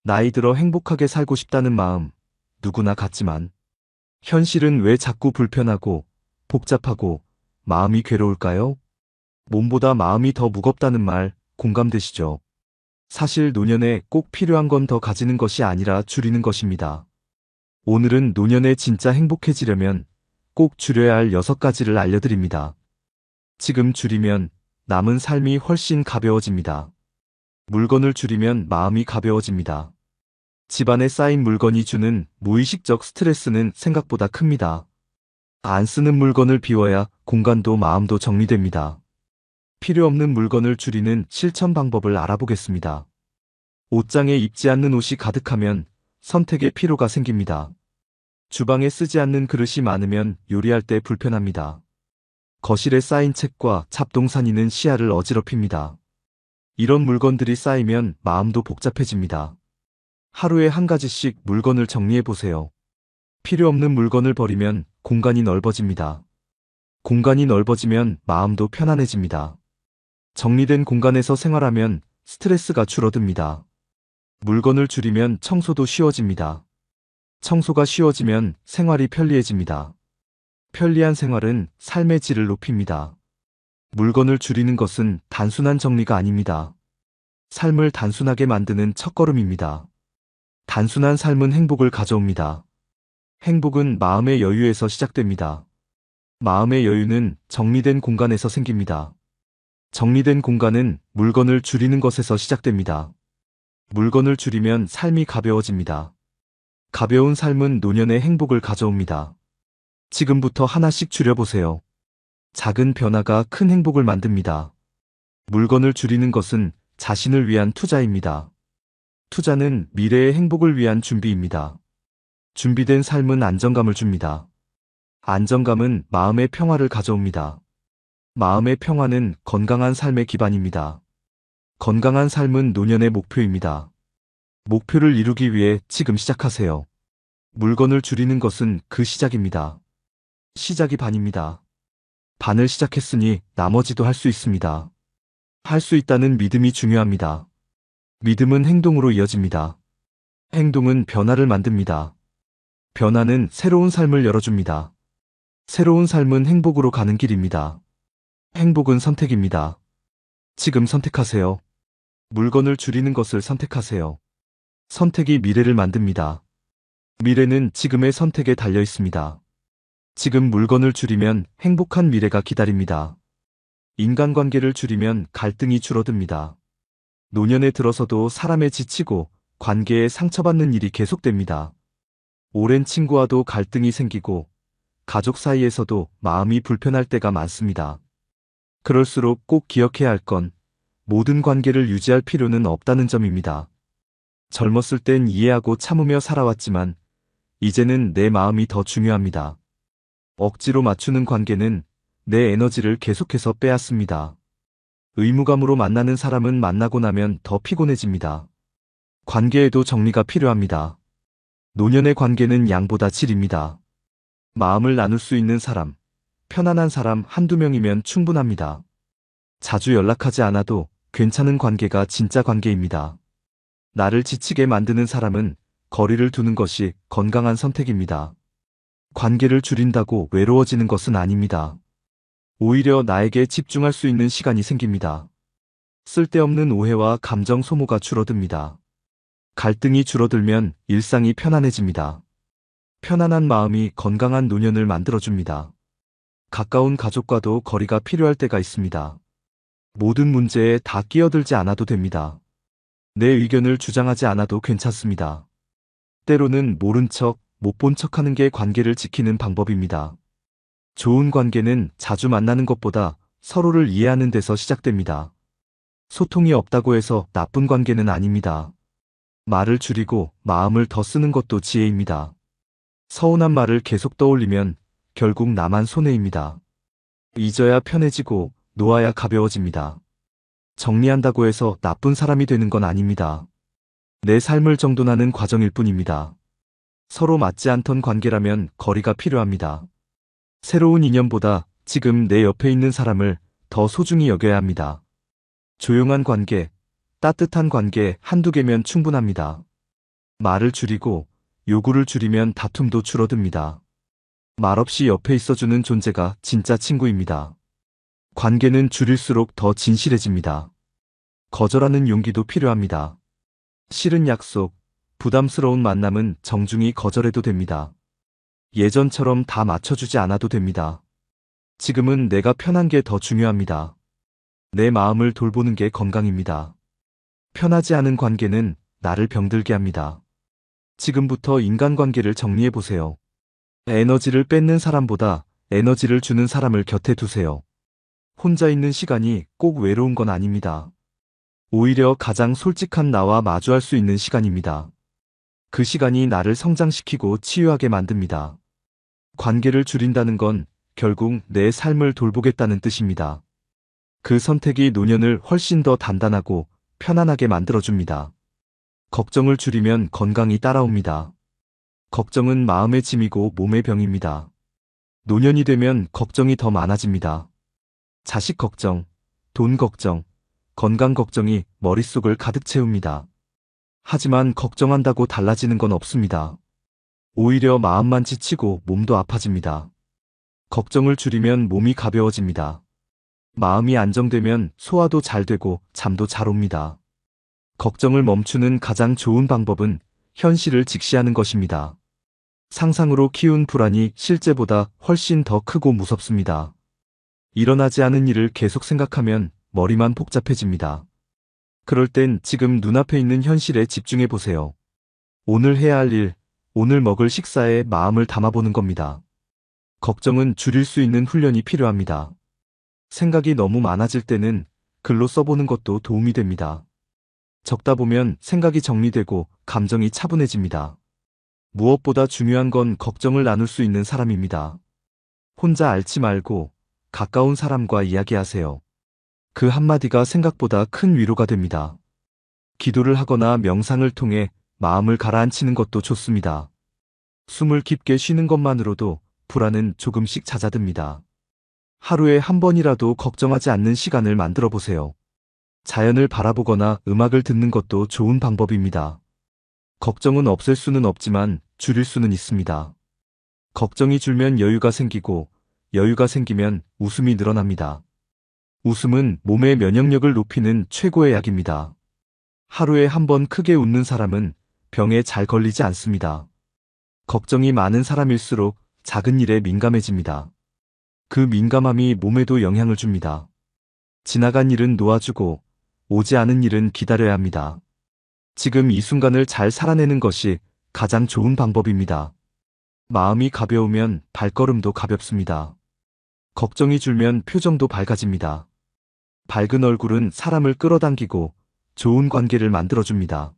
나이 들어 행복하게 살고 싶다는 마음, 누구나 같지만, 현실은 왜 자꾸 불편하고, 복잡하고, 마음이 괴로울까요? 몸보다 마음이 더 무겁다는 말, 공감되시죠? 사실 노년에 꼭 필요한 건 더 가지는 것이 아니라 줄이는 것입니다. 오늘은 노년에 진짜 행복해지려면 꼭 줄여야 할 6가지를 알려드립니다. 지금 줄이면 남은 삶이 훨씬 가벼워집니다. 물건을 줄이면 마음이 가벼워집니다. 집안에 쌓인 물건이 주는 무의식적 스트레스는 생각보다 큽니다. 안 쓰는 물건을 비워야 공간도 마음도 정리됩니다. 필요 없는 물건을 줄이는 실천 방법을 알아보겠습니다. 옷장에 입지 않는 옷이 가득하면 선택의 피로가 생깁니다. 주방에 쓰지 않는 그릇이 많으면 요리할 때 불편합니다. 거실에 쌓인 책과 잡동사니는 시야를 어지럽힙니다. 이런 물건들이 쌓이면 마음도 복잡해집니다. 하루에 한 가지씩 물건을 정리해 보세요. 필요 없는 물건을 버리면 공간이 넓어집니다. 공간이 넓어지면 마음도 편안해집니다. 정리된 공간에서 생활하면 스트레스가 줄어듭니다. 물건을 줄이면 청소도 쉬워집니다. 청소가 쉬워지면 생활이 편리해집니다. 편리한 생활은 삶의 질을 높입니다. 물건을 줄이는 것은 단순한 정리가 아닙니다. 삶을 단순하게 만드는 첫걸음입니다. 단순한 삶은 행복을 가져옵니다. 행복은 마음의 여유에서 시작됩니다. 마음의 여유는 정리된 공간에서 생깁니다. 정리된 공간은 물건을 줄이는 것에서 시작됩니다. 물건을 줄이면 삶이 가벼워집니다. 가벼운 삶은 노년의 행복을 가져옵니다. 지금부터 하나씩 줄여보세요. 작은 변화가 큰 행복을 만듭니다. 물건을 줄이는 것은 자신을 위한 투자입니다. 투자는 미래의 행복을 위한 준비입니다. 준비된 삶은 안정감을 줍니다. 안정감은 마음의 평화를 가져옵니다. 마음의 평화는 건강한 삶의 기반입니다. 건강한 삶은 노년의 목표입니다. 목표를 이루기 위해 지금 시작하세요. 물건을 줄이는 것은 그 시작입니다. 시작이 반입니다. 반을 시작했으니 나머지도 할 수 있습니다. 할 수 있다는 믿음이 중요합니다. 믿음은 행동으로 이어집니다. 행동은 변화를 만듭니다. 변화는 새로운 삶을 열어줍니다. 새로운 삶은 행복으로 가는 길입니다. 행복은 선택입니다. 지금 선택하세요. 물건을 줄이는 것을 선택하세요. 선택이 미래를 만듭니다. 미래는 지금의 선택에 달려 있습니다. 지금 물건을 줄이면 행복한 미래가 기다립니다. 인간관계를 줄이면 갈등이 줄어듭니다. 노년에 들어서도 사람에 지치고 관계에 상처받는 일이 계속됩니다. 오랜 친구와도 갈등이 생기고 가족 사이에서도 마음이 불편할 때가 많습니다. 그럴수록 꼭 기억해야 할 건 모든 관계를 유지할 필요는 없다는 점입니다. 젊었을 땐 이해하고 참으며 살아왔지만 이제는 내 마음이 더 중요합니다. 억지로 맞추는 관계는 내 에너지를 계속해서 빼앗습니다. 의무감으로 만나는 사람은 만나고 나면 더 피곤해집니다. 관계에도 정리가 필요합니다. 노년의 관계는 양보다 질입니다. 마음을 나눌 수 있는 사람, 편안한 사람 한두 명이면 충분합니다. 자주 연락하지 않아도 괜찮은 관계가 진짜 관계입니다. 나를 지치게 만드는 사람은 거리를 두는 것이 건강한 선택입니다. 관계를 줄인다고 외로워지는 것은 아닙니다. 오히려 나에게 집중할 수 있는 시간이 생깁니다. 쓸데없는 오해와 감정 소모가 줄어듭니다. 갈등이 줄어들면 일상이 편안해집니다. 편안한 마음이 건강한 노년을 만들어줍니다. 가까운 가족과도 거리가 필요할 때가 있습니다. 모든 문제에 다 끼어들지 않아도 됩니다. 내 의견을 주장하지 않아도 괜찮습니다. 때로는 모른 척, 못 본 척하는 게 관계를 지키는 방법입니다. 좋은 관계는 자주 만나는 것보다 서로를 이해하는 데서 시작됩니다. 소통이 없다고 해서 나쁜 관계는 아닙니다. 말을 줄이고 마음을 더 쓰는 것도 지혜입니다. 서운한 말을 계속 떠올리면 결국 나만 손해입니다. 잊어야 편해지고 놓아야 가벼워집니다. 정리한다고 해서 나쁜 사람이 되는 건 아닙니다. 내 삶을 정돈하는 과정일 뿐입니다. 서로 맞지 않던 관계라면 거리가 필요합니다. 새로운 인연보다 지금 내 옆에 있는 사람을 더 소중히 여겨야 합니다. 조용한 관계, 따뜻한 관계 한두 개면 충분합니다. 말을 줄이고 요구를 줄이면 다툼도 줄어듭니다. 말없이 옆에 있어주는 존재가 진짜 친구입니다. 관계는 줄일수록 더 진실해집니다. 거절하는 용기도 필요합니다. 싫은 약속, 부담스러운 만남은 정중히 거절해도 됩니다. 예전처럼 다 맞춰주지 않아도 됩니다. 지금은 내가 편한 게 더 중요합니다. 내 마음을 돌보는 게 건강입니다. 편하지 않은 관계는 나를 병들게 합니다. 지금부터 인간관계를 정리해보세요. 에너지를 뺏는 사람보다 에너지를 주는 사람을 곁에 두세요. 혼자 있는 시간이 꼭 외로운 건 아닙니다. 오히려 가장 솔직한 나와 마주할 수 있는 시간입니다. 그 시간이 나를 성장시키고 치유하게 만듭니다. 관계를 줄인다는 건 결국 내 삶을 돌보겠다는 뜻입니다. 그 선택이 노년을 훨씬 더 단단하고 편안하게 만들어줍니다. 걱정을 줄이면 건강이 따라옵니다. 걱정은 마음의 짐이고 몸의 병입니다. 노년이 되면 걱정이 더 많아집니다. 자식 걱정, 돈 걱정, 건강 걱정이 머릿속을 가득 채웁니다. 하지만 걱정한다고 달라지는 건 없습니다. 오히려 마음만 지치고 몸도 아파집니다. 걱정을 줄이면 몸이 가벼워집니다. 마음이 안정되면 소화도 잘 되고 잠도 잘 옵니다. 걱정을 멈추는 가장 좋은 방법은 현실을 직시하는 것입니다. 상상으로 키운 불안이 실제보다 훨씬 더 크고 무섭습니다. 일어나지 않은 일을 계속 생각하면 머리만 복잡해집니다. 그럴 땐 지금 눈앞에 있는 현실에 집중해 보세요. 오늘 해야 할 일, 오늘 먹을 식사에 마음을 담아보는 겁니다. 걱정은 줄일 수 있는 훈련이 필요합니다. 생각이 너무 많아질 때는 글로 써보는 것도 도움이 됩니다. 적다 보면 생각이 정리되고 감정이 차분해집니다. 무엇보다 중요한 건 걱정을 나눌 수 있는 사람입니다. 혼자 앓지 말고 가까운 사람과 이야기하세요. 그 한마디가 생각보다 큰 위로가 됩니다. 기도를 하거나 명상을 통해 마음을 가라앉히는 것도 좋습니다. 숨을 깊게 쉬는 것만으로도 불안은 조금씩 잦아듭니다. 하루에 한 번이라도 걱정하지 않는 시간을 만들어 보세요. 자연을 바라보거나 음악을 듣는 것도 좋은 방법입니다. 걱정은 없앨 수는 없지만 줄일 수는 있습니다. 걱정이 줄면 여유가 생기고 여유가 생기면 웃음이 늘어납니다. 웃음은 몸의 면역력을 높이는 최고의 약입니다. 하루에 한 번 크게 웃는 사람은 병에 잘 걸리지 않습니다. 걱정이 많은 사람일수록 작은 일에 민감해집니다. 그 민감함이 몸에도 영향을 줍니다. 지나간 일은 놓아주고 오지 않은 일은 기다려야 합니다. 지금 이 순간을 잘 살아내는 것이 가장 좋은 방법입니다. 마음이 가벼우면 발걸음도 가볍습니다. 걱정이 줄면 표정도 밝아집니다. 밝은 얼굴은 사람을 끌어당기고 좋은 관계를 만들어줍니다.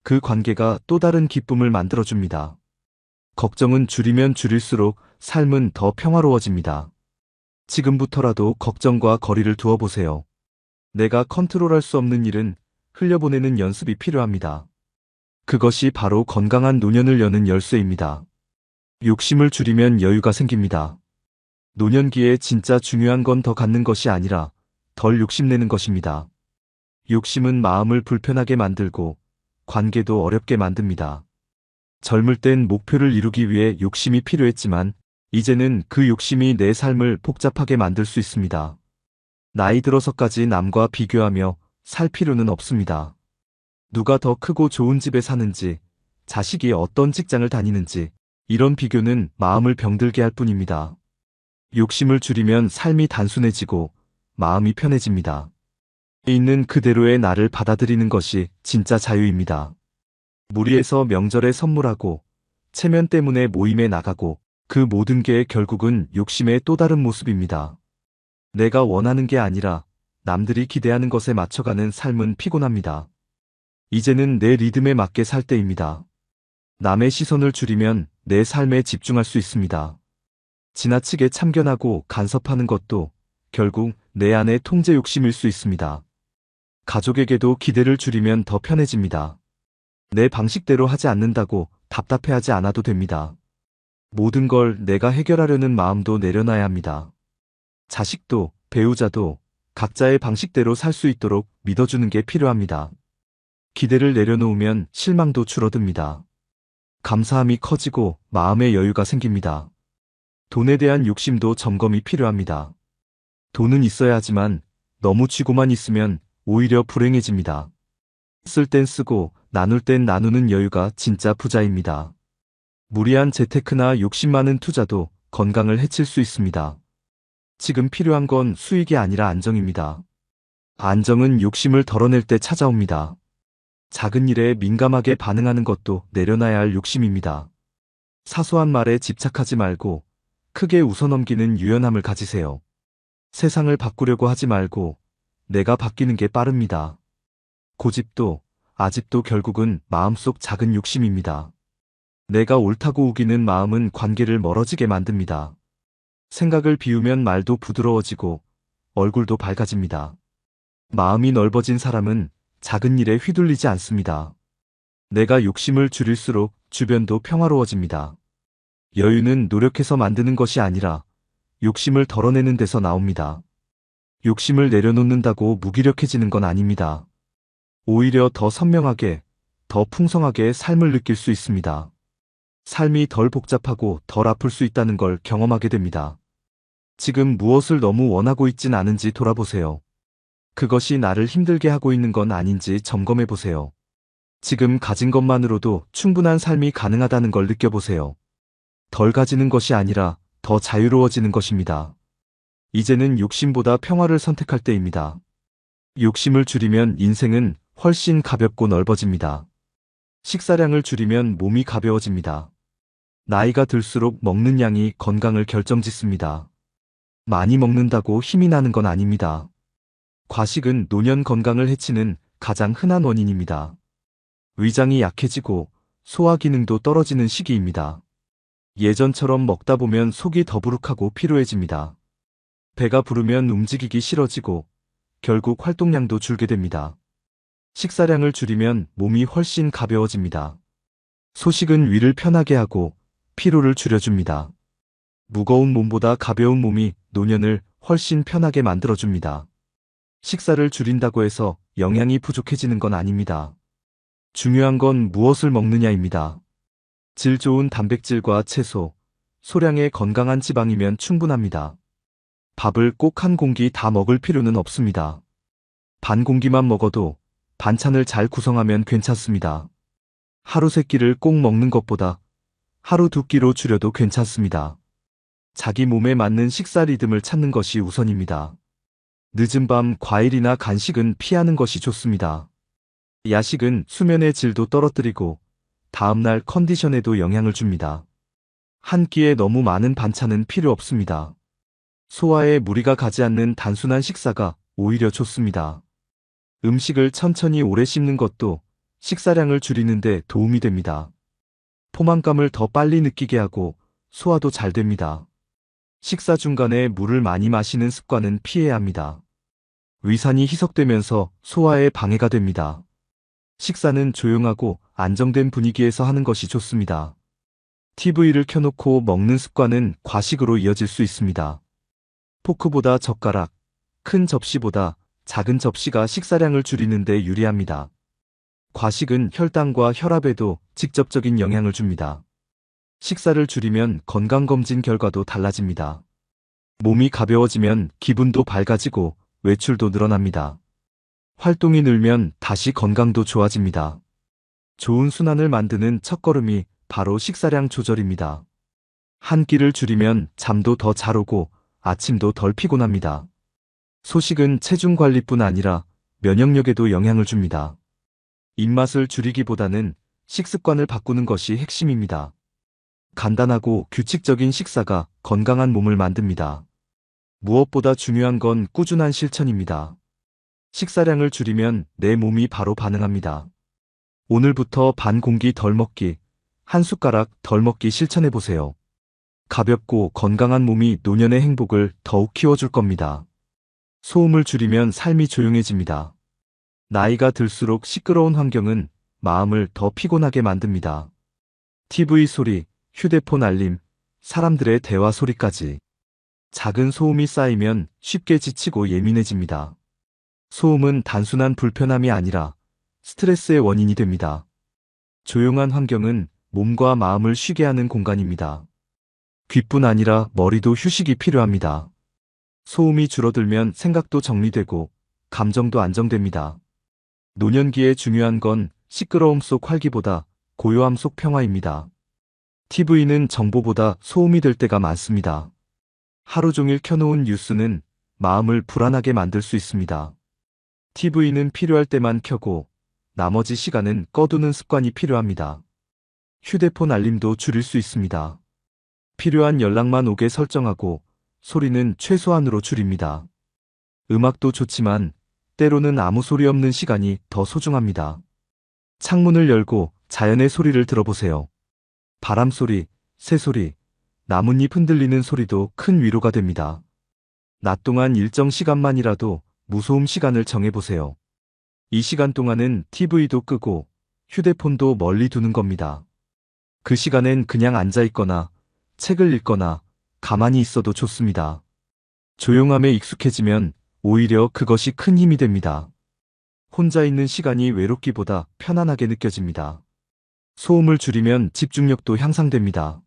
그 관계가 또 다른 기쁨을 만들어줍니다. 걱정은 줄이면 줄일수록 삶은 더 평화로워집니다. 지금부터라도 걱정과 거리를 두어보세요. 내가 컨트롤할 수 없는 일은 흘려보내는 연습이 필요합니다. 그것이 바로 건강한 노년을 여는 열쇠입니다. 욕심을 줄이면 여유가 생깁니다. 노년기에 진짜 중요한 건 더 갖는 것이 아니라 덜 욕심내는 것입니다. 욕심은 마음을 불편하게 만들고 관계도 어렵게 만듭니다. 젊을 땐 목표를 이루기 위해 욕심이 필요했지만 이제는 그 욕심이 내 삶을 복잡하게 만들 수 있습니다. 나이 들어서까지 남과 비교하며 살 필요는 없습니다. 누가 더 크고 좋은 집에 사는지, 자식이 어떤 직장을 다니는지, 이런 비교는 마음을 병들게 할 뿐입니다. 욕심을 줄이면 삶이 단순해지고 마음이 편해집니다. 있는 그대로의 나를 받아들이는 것이 진짜 자유입니다. 무리해서 명절에 선물하고 체면 때문에 모임에 나가고 그 모든 게 결국은 욕심의 또 다른 모습입니다. 내가 원하는 게 아니라 남들이 기대하는 것에 맞춰가는 삶은 피곤합니다. 이제는 내 리듬에 맞게 살 때입니다. 남의 시선을 줄이면 내 삶에 집중할 수 있습니다. 지나치게 참견하고 간섭하는 것도 결국 내 안의 통제 욕심일 수 있습니다. 가족에게도 기대를 줄이면 더 편해집니다. 내 방식대로 하지 않는다고 답답해하지 않아도 됩니다. 모든 걸 내가 해결하려는 마음도 내려놔야 합니다. 자식도 배우자도 각자의 방식대로 살 수 있도록 믿어주는 게 필요합니다. 기대를 내려놓으면 실망도 줄어듭니다. 감사함이 커지고 마음의 여유가 생깁니다. 돈에 대한 욕심도 점검이 필요합니다. 돈은 있어야 하지만 너무 쥐고만 있으면 오히려 불행해집니다. 쓸 땐 쓰고 나눌 땐 나누는 여유가 진짜 부자입니다. 무리한 재테크나 욕심 많은 투자도 건강을 해칠 수 있습니다. 지금 필요한 건 수익이 아니라 안정입니다. 안정은 욕심을 덜어낼 때 찾아옵니다. 작은 일에 민감하게 반응하는 것도 내려놔야 할 욕심입니다. 사소한 말에 집착하지 말고 크게 웃어넘기는 유연함을 가지세요. 세상을 바꾸려고 하지 말고 내가 바뀌는 게 빠릅니다. 고집도 아집도 결국은 마음속 작은 욕심입니다. 내가 옳다고 우기는 마음은 관계를 멀어지게 만듭니다. 생각을 비우면 말도 부드러워지고 얼굴도 밝아집니다. 마음이 넓어진 사람은 작은 일에 휘둘리지 않습니다. 내가 욕심을 줄일수록 주변도 평화로워집니다. 여유는 노력해서 만드는 것이 아니라 욕심을 덜어내는 데서 나옵니다. 욕심을 내려놓는다고 무기력해지는 건 아닙니다. 오히려 더 선명하게, 더 풍성하게 삶을 느낄 수 있습니다. 삶이 덜 복잡하고 덜 아플 수 있다는 걸 경험하게 됩니다. 지금 무엇을 너무 원하고 있진 않은지 돌아보세요. 그것이 나를 힘들게 하고 있는 건 아닌지 점검해 보세요. 지금 가진 것만으로도 충분한 삶이 가능하다는 걸 느껴보세요. 덜 가지는 것이 아니라 더 자유로워지는 것입니다. 이제는 욕심보다 평화를 선택할 때입니다. 욕심을 줄이면 인생은 훨씬 가볍고 넓어집니다. 식사량을 줄이면 몸이 가벼워집니다. 나이가 들수록 먹는 양이 건강을 결정짓습니다. 많이 먹는다고 힘이 나는 건 아닙니다. 과식은 노년 건강을 해치는 가장 흔한 원인입니다. 위장이 약해지고 소화 기능도 떨어지는 시기입니다. 예전처럼 먹다 보면 속이 더부룩하고 피로해집니다. 배가 부르면 움직이기 싫어지고 결국 활동량도 줄게 됩니다. 식사량을 줄이면 몸이 훨씬 가벼워집니다. 소식은 위를 편하게 하고 피로를 줄여줍니다. 무거운 몸보다 가벼운 몸이 노년을 훨씬 편하게 만들어줍니다. 식사를 줄인다고 해서 영양이 부족해지는 건 아닙니다. 중요한 건 무엇을 먹느냐입니다. 질 좋은 단백질과 채소, 소량의 건강한 지방이면 충분합니다. 밥을 꼭 한 공기 다 먹을 필요는 없습니다. 반 공기만 먹어도 반찬을 잘 구성하면 괜찮습니다. 하루 세 끼를 꼭 먹는 것보다 하루 두 끼로 줄여도 괜찮습니다. 자기 몸에 맞는 식사 리듬을 찾는 것이 우선입니다. 늦은 밤 과일이나 간식은 피하는 것이 좋습니다. 야식은 수면의 질도 떨어뜨리고 다음날 컨디션에도 영향을 줍니다. 한 끼에 너무 많은 반찬은 필요 없습니다. 소화에 무리가 가지 않는 단순한 식사가 오히려 좋습니다. 음식을 천천히 오래 씹는 것도 식사량을 줄이는 데 도움이 됩니다. 포만감을 더 빨리 느끼게 하고 소화도 잘 됩니다. 식사 중간에 물을 많이 마시는 습관은 피해야 합니다. 위산이 희석되면서 소화에 방해가 됩니다. 식사는 조용하고 안정된 분위기에서 하는 것이 좋습니다. TV를 켜놓고 먹는 습관은 과식으로 이어질 수 있습니다. 포크보다 젓가락, 큰 접시보다 작은 접시가 식사량을 줄이는 데 유리합니다. 과식은 혈당과 혈압에도 직접적인 영향을 줍니다. 식사를 줄이면 건강검진 결과도 달라집니다. 몸이 가벼워지면 기분도 밝아지고 외출도 늘어납니다. 활동이 늘면 다시 건강도 좋아집니다. 좋은 순환을 만드는 첫걸음이 바로 식사량 조절입니다. 한 끼를 줄이면 잠도 더 잘 오고 아침도 덜 피곤합니다. 소식은 체중 관리뿐 아니라 면역력에도 영향을 줍니다. 입맛을 줄이기보다는 식습관을 바꾸는 것이 핵심입니다. 간단하고 규칙적인 식사가 건강한 몸을 만듭니다. 무엇보다 중요한 건 꾸준한 실천입니다. 식사량을 줄이면 내 몸이 바로 반응합니다. 오늘부터 반 공기 덜 먹기, 한 숟가락 덜 먹기 실천해보세요. 가볍고 건강한 몸이 노년의 행복을 더욱 키워줄 겁니다. 소음을 줄이면 삶이 조용해집니다. 나이가 들수록 시끄러운 환경은 마음을 더 피곤하게 만듭니다. TV 소리, 휴대폰 알림, 사람들의 대화 소리까지. 작은 소음이 쌓이면 쉽게 지치고 예민해집니다. 소음은 단순한 불편함이 아니라 스트레스의 원인이 됩니다. 조용한 환경은 몸과 마음을 쉬게 하는 공간입니다. 귀뿐 아니라 머리도 휴식이 필요합니다. 소음이 줄어들면 생각도 정리되고 감정도 안정됩니다. 노년기에 중요한 건 시끄러움 속 활기보다 고요함 속 평화입니다. TV는 정보보다 소음이 될 때가 많습니다. 하루 종일 켜놓은 뉴스는 마음을 불안하게 만들 수 있습니다. TV는 필요할 때만 켜고 나머지 시간은 꺼두는 습관이 필요합니다. 휴대폰 알림도 줄일 수 있습니다. 필요한 연락만 오게 설정하고 소리는 최소한으로 줄입니다. 음악도 좋지만 때로는 아무 소리 없는 시간이 더 소중합니다. 창문을 열고 자연의 소리를 들어보세요. 바람 소리, 새 소리, 나뭇잎 흔들리는 소리도 큰 위로가 됩니다. 낮 동안 일정 시간만이라도 무소음 시간을 정해보세요. 이 시간 동안은 TV도 끄고 휴대폰도 멀리 두는 겁니다. 그 시간엔 그냥 앉아있거나 책을 읽거나 가만히 있어도 좋습니다. 조용함에 익숙해지면 오히려 그것이 큰 힘이 됩니다. 혼자 있는 시간이 외롭기보다 편안하게 느껴집니다. 소음을 줄이면 집중력도 향상됩니다.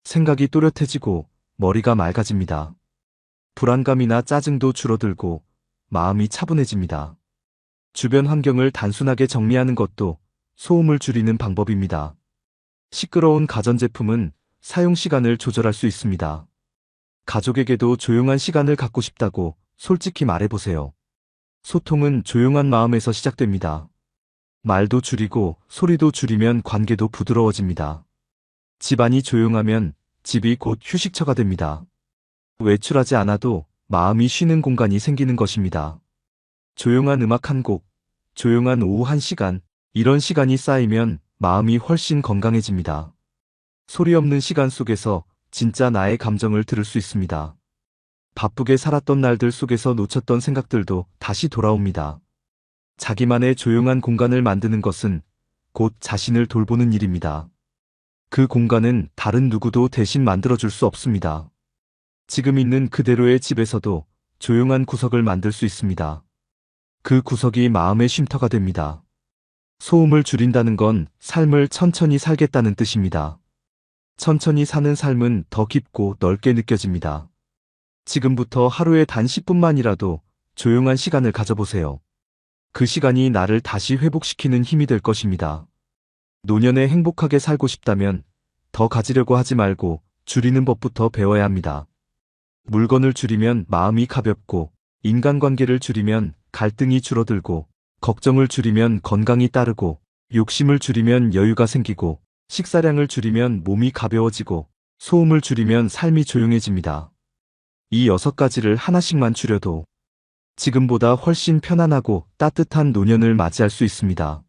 생각이 또렷해지고 머리가 맑아집니다. 불안감이나 짜증도 줄어들고 마음이 차분해집니다. 주변 환경을 단순하게 정리하는 것도 소음을 줄이는 방법입니다. 시끄러운 가전제품은 사용 시간을 조절할 수 있습니다. 가족에게도 조용한 시간을 갖고 싶다고 솔직히 말해보세요. 소통은 조용한 마음에서 시작됩니다. 말도 줄이고 소리도 줄이면 관계도 부드러워집니다. 집안이 조용하면 집이 곧 휴식처가 됩니다. 외출하지 않아도 마음이 쉬는 공간이 생기는 것입니다. 조용한 음악 한 곡, 조용한 오후 1시간, 이런 시간이 쌓이면 마음이 훨씬 건강해집니다. 소리 없는 시간 속에서 진짜 나의 감정을 들을 수 있습니다. 바쁘게 살았던 날들 속에서 놓쳤던 생각들도 다시 돌아옵니다. 자기만의 조용한 공간을 만드는 것은 곧 자신을 돌보는 일입니다. 그 공간은 다른 누구도 대신 만들어줄 수 없습니다. 지금 있는 그대로의 집에서도 조용한 구석을 만들 수 있습니다. 그 구석이 마음의 쉼터가 됩니다. 소음을 줄인다는 건 삶을 천천히 살겠다는 뜻입니다. 천천히 사는 삶은 더 깊고 넓게 느껴집니다. 지금부터 하루에 단 10분만이라도 조용한 시간을 가져보세요. 그 시간이 나를 다시 회복시키는 힘이 될 것입니다. 노년에 행복하게 살고 싶다면 더 가지려고 하지 말고 줄이는 법부터 배워야 합니다. 물건을 줄이면 마음이 가볍고, 인간관계를 줄이면 갈등이 줄어들고, 걱정을 줄이면 건강이 따르고, 욕심을 줄이면 여유가 생기고, 식사량을 줄이면 몸이 가벼워지고, 소음을 줄이면 삶이 조용해집니다. 이 6가지를 하나씩만 줄여도 지금보다 훨씬 편안하고 따뜻한 노년을 맞이할 수 있습니다.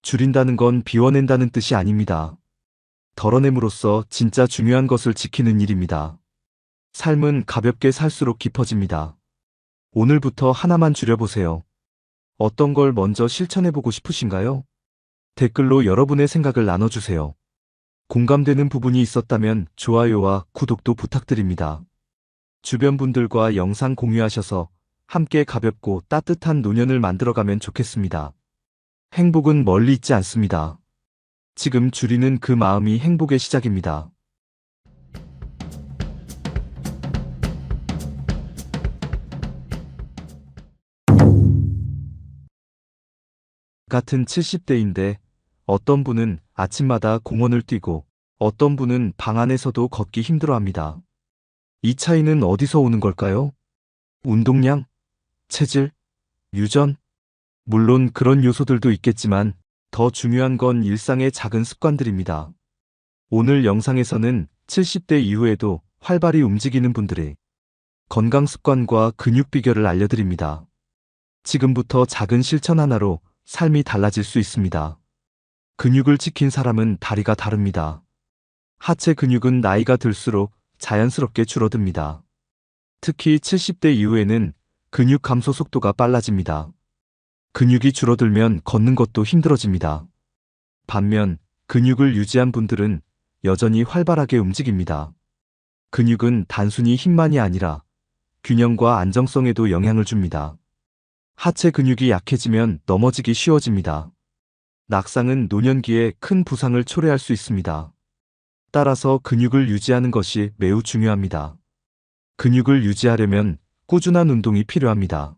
줄인다는 건 비워낸다는 뜻이 아닙니다. 덜어냄으로써 진짜 중요한 것을 지키는 일입니다. 삶은 가볍게 살수록 깊어집니다. 오늘부터 하나만 줄여보세요. 어떤 걸 먼저 실천해보고 싶으신가요? 댓글로 여러분의 생각을 나눠주세요. 공감되는 부분이 있었다면 좋아요와 구독도 부탁드립니다. 주변 분들과 영상 공유하셔서 함께 가볍고 따뜻한 노년을 만들어가면 좋겠습니다. 행복은 멀리 있지 않습니다. 지금 줄이는 그 마음이 행복의 시작입니다. 같은 70대인데 어떤 분은 아침마다 공원을 뛰고 어떤 분은 방 안에서도 걷기 힘들어합니다. 이 차이는 어디서 오는 걸까요? 운동량? 체질? 유전? 물론 그런 요소들도 있겠지만 더 중요한 건 일상의 작은 습관들입니다. 오늘 영상에서는 70대 이후에도 활발히 움직이는 분들의 건강 습관과 근육 비결을 알려드립니다. 지금부터 작은 실천 하나로 삶이 달라질 수 있습니다. 근육을 지킨 사람은 다리가 다릅니다. 하체 근육은 나이가 들수록 자연스럽게 줄어듭니다. 특히 70대 이후에는 근육 감소 속도가 빨라집니다. 근육이 줄어들면 걷는 것도 힘들어집니다. 반면 근육을 유지한 분들은 여전히 활발하게 움직입니다. 근육은 단순히 힘만이 아니라 균형과 안정성에도 영향을 줍니다. 하체 근육이 약해지면 넘어지기 쉬워집니다. 낙상은 노년기에 큰 부상을 초래할 수 있습니다. 따라서 근육을 유지하는 것이 매우 중요합니다. 근육을 유지하려면 꾸준한 운동이 필요합니다.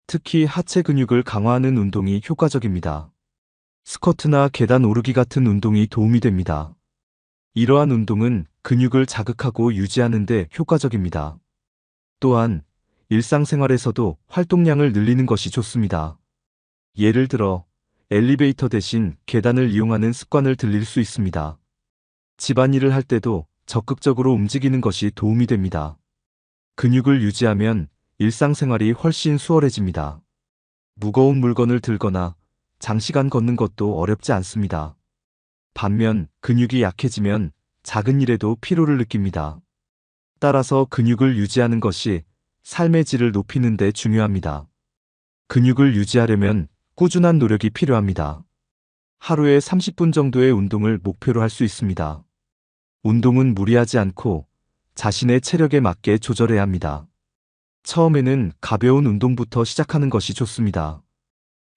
특히 하체 근육을 강화하는 운동이 효과적입니다. 스쿼트나 계단 오르기 같은 운동이 도움이 됩니다. 이러한 운동은 근육을 자극하고 유지하는 데 효과적입니다. 또한 일상생활에서도 활동량을 늘리는 것이 좋습니다. 예를 들어 엘리베이터 대신 계단을 이용하는 습관을 들일 수 있습니다. 집안일을 할 때도 적극적으로 움직이는 것이 도움이 됩니다. 근육을 유지하면 일상생활이 훨씬 수월해집니다. 무거운 물건을 들거나 장시간 걷는 것도 어렵지 않습니다. 반면 근육이 약해지면 작은 일에도 피로를 느낍니다. 따라서 근육을 유지하는 것이 삶의 질을 높이는 데 중요합니다. 근육을 유지하려면 꾸준한 노력이 필요합니다. 하루에 30분 정도의 운동을 목표로 할 수 있습니다. 운동은 무리하지 않고 자신의 체력에 맞게 조절해야 합니다. 처음에는 가벼운 운동부터 시작하는 것이 좋습니다.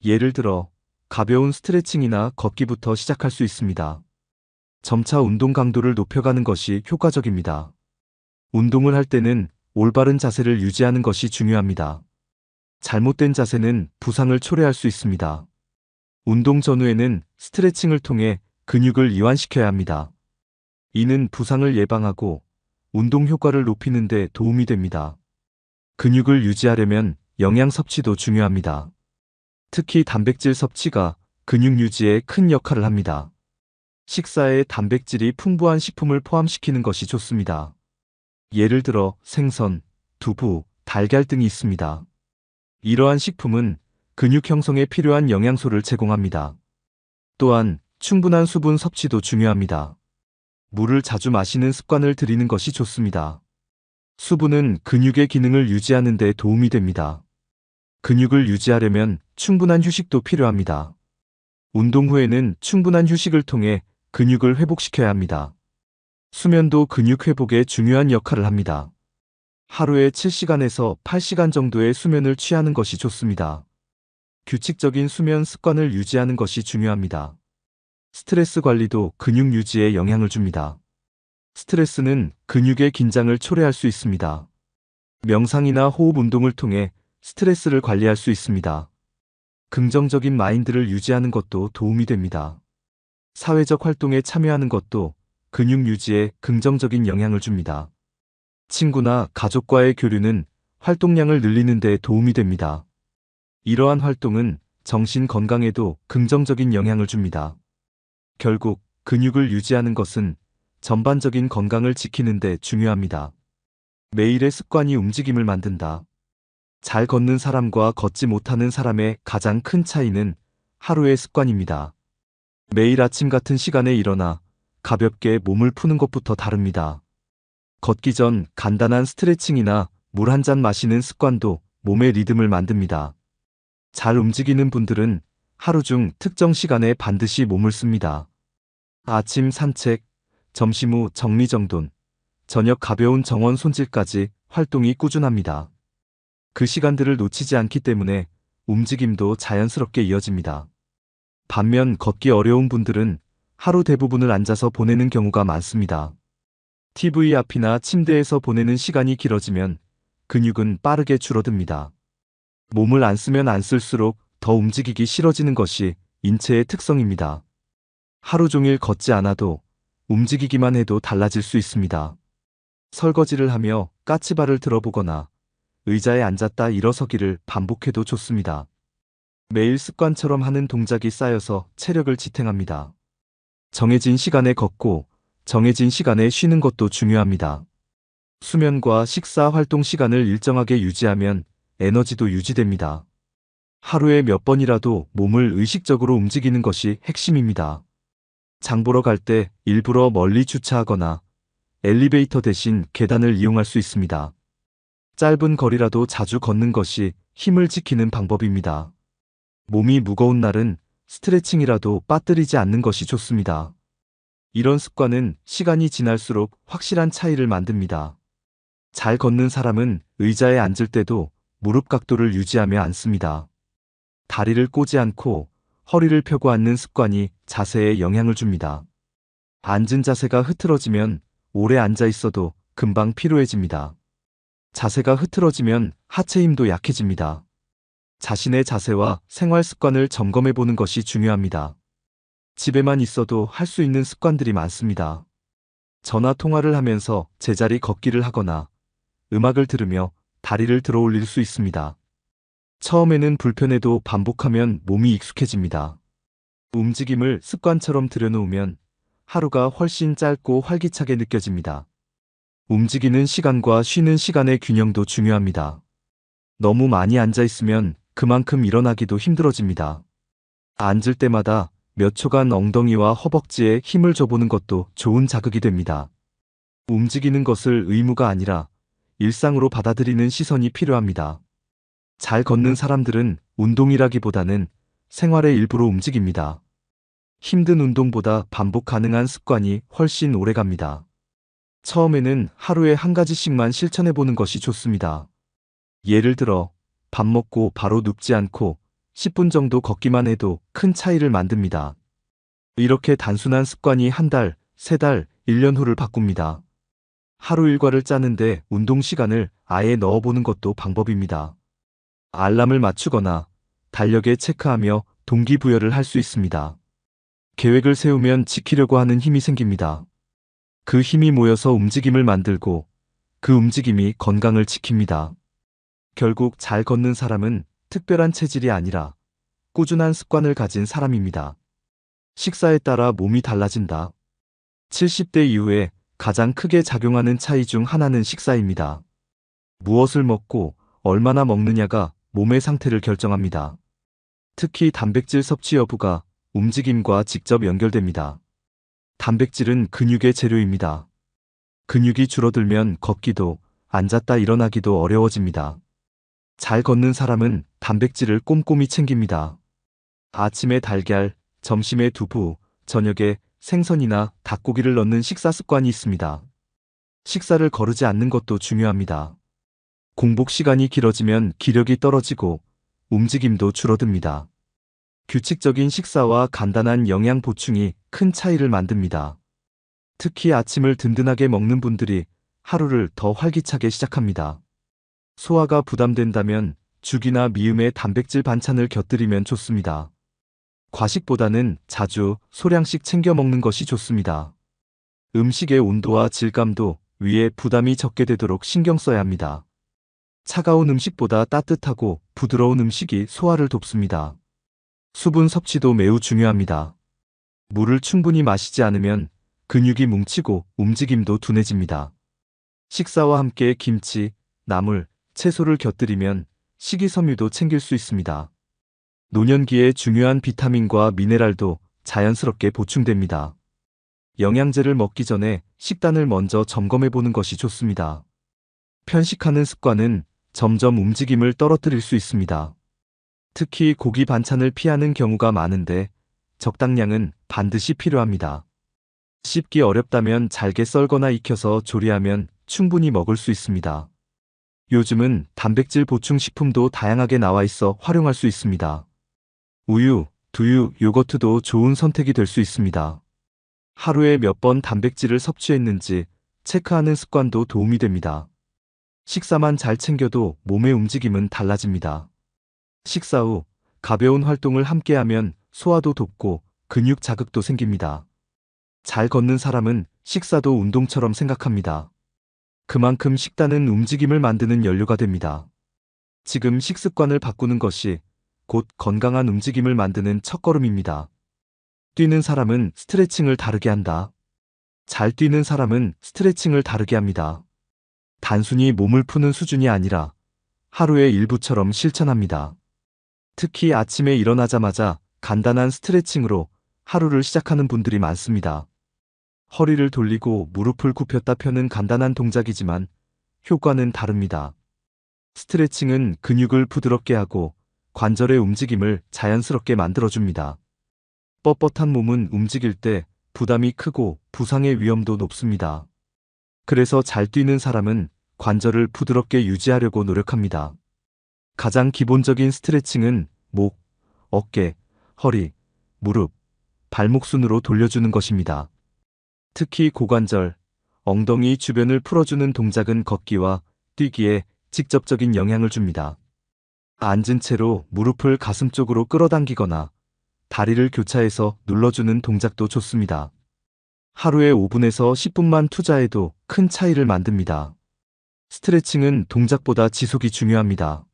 예를 들어 가벼운 스트레칭이나 걷기부터 시작할 수 있습니다. 점차 운동 강도를 높여가는 것이 효과적입니다. 운동을 할 때는 올바른 자세를 유지하는 것이 중요합니다. 잘못된 자세는 부상을 초래할 수 있습니다. 운동 전후에는 스트레칭을 통해 근육을 이완시켜야 합니다. 이는 부상을 예방하고 운동 효과를 높이는 데 도움이 됩니다. 근육을 유지하려면 영양 섭취도 중요합니다. 특히 단백질 섭취가 근육 유지에 큰 역할을 합니다. 식사에 단백질이 풍부한 식품을 포함시키는 것이 좋습니다. 예를 들어 생선, 두부, 달걀 등이 있습니다. 이러한 식품은 근육 형성에 필요한 영양소를 제공합니다. 또한 충분한 수분 섭취도 중요합니다. 물을 자주 마시는 습관을 들이는 것이 좋습니다. 수분은 근육의 기능을 유지하는 데 도움이 됩니다. 근육을 유지하려면 충분한 휴식도 필요합니다. 운동 후에는 충분한 휴식을 통해 근육을 회복시켜야 합니다. 수면도 근육 회복에 중요한 역할을 합니다. 하루에 7시간에서 8시간 정도의 수면을 취하는 것이 좋습니다. 규칙적인 수면 습관을 유지하는 것이 중요합니다. 스트레스 관리도 근육 유지에 영향을 줍니다. 스트레스는 근육의 긴장을 초래할 수 있습니다. 명상이나 호흡 운동을 통해 스트레스를 관리할 수 있습니다. 긍정적인 마인드를 유지하는 것도 도움이 됩니다. 사회적 활동에 참여하는 것도 근육 유지에 긍정적인 영향을 줍니다. 친구나 가족과의 교류는 활동량을 늘리는 데 도움이 됩니다. 이러한 활동은 정신 건강에도 긍정적인 영향을 줍니다. 결국 근육을 유지하는 것은 전반적인 건강을 지키는 데 중요합니다. 매일의 습관이 움직임을 만든다. 잘 걷는 사람과 걷지 못하는 사람의 가장 큰 차이는 하루의 습관입니다. 매일 아침 같은 시간에 일어나 가볍게 몸을 푸는 것부터 다릅니다. 걷기 전 간단한 스트레칭이나 물 한 잔 마시는 습관도 몸의 리듬을 만듭니다. 잘 움직이는 분들은 하루 중 특정 시간에 반드시 몸을 씁니다. 아침 산책, 점심 후 정리정돈, 저녁 가벼운 정원 손질까지 활동이 꾸준합니다. 그 시간들을 놓치지 않기 때문에 움직임도 자연스럽게 이어집니다. 반면 걷기 어려운 분들은 하루 대부분을 앉아서 보내는 경우가 많습니다. TV 앞이나 침대에서 보내는 시간이 길어지면 근육은 빠르게 줄어듭니다. 몸을 안 쓰면 안 쓸수록 더 움직이기 싫어지는 것이 인체의 특성입니다. 하루 종일 걷지 않아도 움직이기만 해도 달라질 수 있습니다. 설거지를 하며 까치발을 들어보거나 의자에 앉았다 일어서기를 반복해도 좋습니다. 매일 습관처럼 하는 동작이 쌓여서 체력을 지탱합니다. 정해진 시간에 걷고 정해진 시간에 쉬는 것도 중요합니다. 수면과 식사 활동 시간을 일정하게 유지하면 에너지도 유지됩니다. 하루에 몇 번이라도 몸을 의식적으로 움직이는 것이 핵심입니다. 장 보러 갈 때 일부러 멀리 주차하거나 엘리베이터 대신 계단을 이용할 수 있습니다. 짧은 거리라도 자주 걷는 것이 힘을 지키는 방법입니다. 몸이 무거운 날은 스트레칭이라도 빠뜨리지 않는 것이 좋습니다. 이런 습관은 시간이 지날수록 확실한 차이를 만듭니다. 잘 걷는 사람은 의자에 앉을 때도 무릎 각도를 유지하며 앉습니다. 다리를 꼬지 않고 허리를 펴고 앉는 습관이 자세에 영향을 줍니다. 앉은 자세가 흐트러지면 오래 앉아 있어도 금방 피로해집니다. 자세가 흐트러지면 하체 힘도 약해집니다. 자신의 자세와 생활 습관을 점검해 보는 것이 중요합니다. 집에만 있어도 할 수 있는 습관들이 많습니다. 전화 통화를 하면서 제자리 걷기를 하거나 음악을 들으며 다리를 들어 올릴 수 있습니다. 처음에는 불편해도 반복하면 몸이 익숙해집니다. 움직임을 습관처럼 들여놓으면 하루가 훨씬 짧고 활기차게 느껴집니다. 움직이는 시간과 쉬는 시간의 균형도 중요합니다. 너무 많이 앉아 있으면 그만큼 일어나기도 힘들어집니다. 앉을 때마다 몇 초간 엉덩이와 허벅지에 힘을 줘보는 것도 좋은 자극이 됩니다. 움직이는 것을 의무가 아니라 일상으로 받아들이는 시선이 필요합니다. 잘 걷는 사람들은 운동이라기보다는 생활의 일부로 움직입니다. 힘든 운동보다 반복 가능한 습관이 훨씬 오래 갑니다. 처음에는 하루에 한 가지씩만 실천해 보는 것이 좋습니다. 예를 들어 밥 먹고 바로 눕지 않고 10분 정도 걷기만 해도 큰 차이를 만듭니다. 이렇게 단순한 습관이 한 달, 세 달, 1년 후를 바꿉니다. 하루 일과를 짜는데 운동 시간을 아예 넣어보는 것도 방법입니다. 알람을 맞추거나 달력에 체크하며 동기부여를 할 수 있습니다. 계획을 세우면 지키려고 하는 힘이 생깁니다. 그 힘이 모여서 움직임을 만들고 그 움직임이 건강을 지킵니다. 결국 잘 걷는 사람은 특별한 체질이 아니라 꾸준한 습관을 가진 사람입니다. 식사에 따라 몸이 달라진다. 70대 이후에 가장 크게 작용하는 차이 중 하나는 식사입니다. 무엇을 먹고 얼마나 먹느냐가 몸의 상태를 결정합니다. 특히 단백질 섭취 여부가 움직임과 직접 연결됩니다. 단백질은 근육의 재료입니다. 근육이 줄어들면 걷기도, 앉았다 일어나기도 어려워집니다. 잘 걷는 사람은 단백질을 꼼꼼히 챙깁니다. 아침에 달걀, 점심에 두부, 저녁에 생선이나 닭고기를 넣는 식사 습관이 있습니다. 식사를 거르지 않는 것도 중요합니다. 공복 시간이 길어지면 기력이 떨어지고 움직임도 줄어듭니다. 규칙적인 식사와 간단한 영양 보충이 큰 차이를 만듭니다. 특히 아침을 든든하게 먹는 분들이 하루를 더 활기차게 시작합니다. 소화가 부담된다면 죽이나 미음의 단백질 반찬을 곁들이면 좋습니다. 과식보다는 자주 소량씩 챙겨 먹는 것이 좋습니다. 음식의 온도와 질감도 위에 부담이 적게 되도록 신경 써야 합니다. 차가운 음식보다 따뜻하고 부드러운 음식이 소화를 돕습니다. 수분 섭취도 매우 중요합니다. 물을 충분히 마시지 않으면 근육이 뭉치고 움직임도 둔해집니다. 식사와 함께 김치, 나물, 채소를 곁들이면 식이섬유도 챙길 수 있습니다. 노년기에 중요한 비타민과 미네랄도 자연스럽게 보충됩니다. 영양제를 먹기 전에 식단을 먼저 점검해 보는 것이 좋습니다. 편식하는 습관은 점점 움직임을 떨어뜨릴 수 있습니다. 특히 고기 반찬을 피하는 경우가 많은데 적당량은 반드시 필요합니다. 씹기 어렵다면 잘게 썰거나 익혀서 조리하면 충분히 먹을 수 있습니다. 요즘은 단백질 보충 식품도 다양하게 나와 있어 활용할 수 있습니다. 우유, 두유, 요거트도 좋은 선택이 될 수 있습니다. 하루에 몇 번 단백질을 섭취했는지 체크하는 습관도 도움이 됩니다. 식사만 잘 챙겨도 몸의 움직임은 달라집니다. 식사 후 가벼운 활동을 함께하면 소화도 돕고 근육 자극도 생깁니다. 잘 걷는 사람은 식사도 운동처럼 생각합니다. 그만큼 식단은 움직임을 만드는 연료가 됩니다. 지금 식습관을 바꾸는 것이 곧 건강한 움직임을 만드는 첫걸음입니다. 뛰는 사람은 스트레칭을 다르게 한다. 잘 뛰는 사람은 스트레칭을 다르게 합니다. 단순히 몸을 푸는 수준이 아니라 하루의 일부처럼 실천합니다. 특히 아침에 일어나자마자 간단한 스트레칭으로 하루를 시작하는 분들이 많습니다. 허리를 돌리고 무릎을 굽혔다 펴는 간단한 동작이지만 효과는 다릅니다. 스트레칭은 근육을 부드럽게 하고 관절의 움직임을 자연스럽게 만들어줍니다. 뻣뻣한 몸은 움직일 때 부담이 크고 부상의 위험도 높습니다. 그래서 잘 뛰는 사람은 관절을 부드럽게 유지하려고 노력합니다. 가장 기본적인 스트레칭은 목, 어깨, 허리, 무릎, 발목 순으로 돌려주는 것입니다. 특히 고관절, 엉덩이 주변을 풀어주는 동작은 걷기와 뛰기에 직접적인 영향을 줍니다. 앉은 채로 무릎을 가슴 쪽으로 끌어당기거나 다리를 교차해서 눌러주는 동작도 좋습니다. 하루에 5분에서 10분만 투자해도 큰 차이를 만듭니다. 스트레칭은 동작보다 지속이 중요합니다.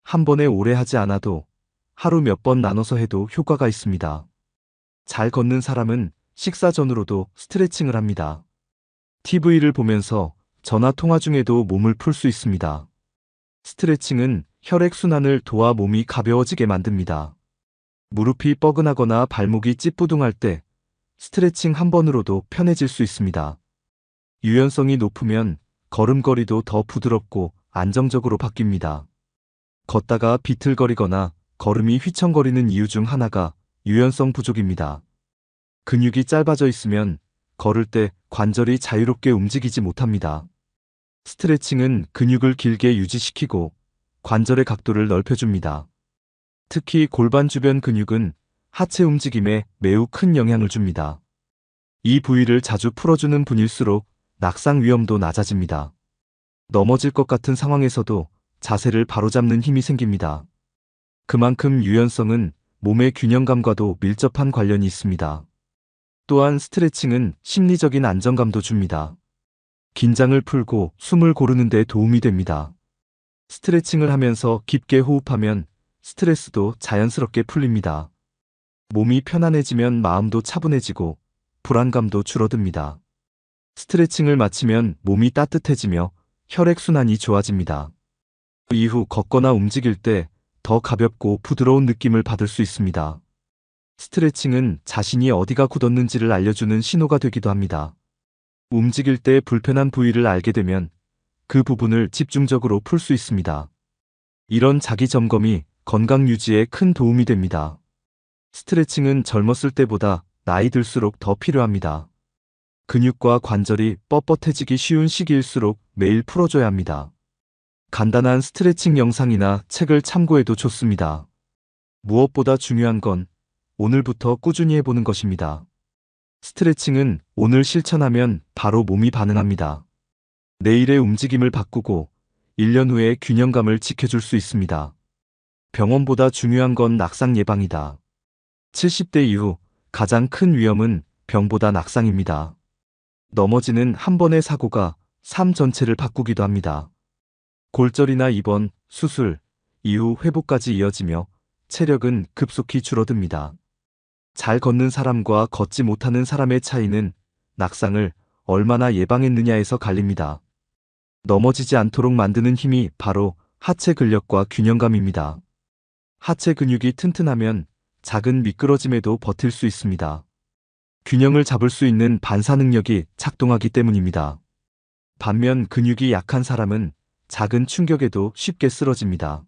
한 번에 오래 하지 않아도 하루 몇 번 나눠서 해도 효과가 있습니다. 잘 걷는 사람은 식사 전후로도 스트레칭을 합니다. TV를 보면서 전화 통화 중에도 몸을 풀 수 있습니다. 스트레칭은 혈액순환을 도와 몸이 가벼워지게 만듭니다. 무릎이 뻐근하거나 발목이 찌뿌둥할 때 스트레칭 한 번으로도 편해질 수 있습니다. 유연성이 높으면 걸음걸이도 더 부드럽고 안정적으로 바뀝니다. 걷다가 비틀거리거나 걸음이 휘청거리는 이유 중 하나가 유연성 부족입니다. 근육이 짧아져 있으면 걸을 때 관절이 자유롭게 움직이지 못합니다. 스트레칭은 근육을 길게 유지시키고 관절의 각도를 넓혀줍니다. 특히 골반 주변 근육은 하체 움직임에 매우 큰 영향을 줍니다. 이 부위를 자주 풀어주는 분일수록 낙상 위험도 낮아집니다. 넘어질 것 같은 상황에서도 자세를 바로잡는 힘이 생깁니다. 그만큼 유연성은 몸의 균형감과도 밀접한 관련이 있습니다. 또한 스트레칭은 심리적인 안정감도 줍니다. 긴장을 풀고 숨을 고르는 데 도움이 됩니다. 스트레칭을 하면서 깊게 호흡하면 스트레스도 자연스럽게 풀립니다. 몸이 편안해지면 마음도 차분해지고 불안감도 줄어듭니다. 스트레칭을 마치면 몸이 따뜻해지며 혈액순환이 좋아집니다. 이후 걷거나 움직일 때 더 가볍고 부드러운 느낌을 받을 수 있습니다. 스트레칭은 자신이 어디가 굳었는지를 알려주는 신호가 되기도 합니다. 움직일 때 불편한 부위를 알게 되면 그 부분을 집중적으로 풀 수 있습니다. 이런 자기 점검이 건강 유지에 큰 도움이 됩니다. 스트레칭은 젊었을 때보다 나이 들수록 더 필요합니다. 근육과 관절이 뻣뻣해지기 쉬운 시기일수록 매일 풀어줘야 합니다. 간단한 스트레칭 영상이나 책을 참고해도 좋습니다. 무엇보다 중요한 건 오늘부터 꾸준히 해보는 것입니다. 스트레칭은 오늘 실천하면 바로 몸이 반응합니다. 내일의 움직임을 바꾸고 1년 후에 균형감을 지켜줄 수 있습니다. 병원보다 중요한 건 낙상 예방이다. 70대 이후 가장 큰 위험은 병보다 낙상입니다. 넘어지는 한 번의 사고가 삶 전체를 바꾸기도 합니다. 골절이나 입원, 수술, 이후 회복까지 이어지며 체력은 급속히 줄어듭니다. 잘 걷는 사람과 걷지 못하는 사람의 차이는 낙상을 얼마나 예방했느냐에서 갈립니다. 넘어지지 않도록 만드는 힘이 바로 하체 근력과 균형감입니다. 하체 근육이 튼튼하면 작은 미끄러짐에도 버틸 수 있습니다. 균형을 잡을 수 있는 반사 능력이 작동하기 때문입니다. 반면 근육이 약한 사람은 작은 충격에도 쉽게 쓰러집니다.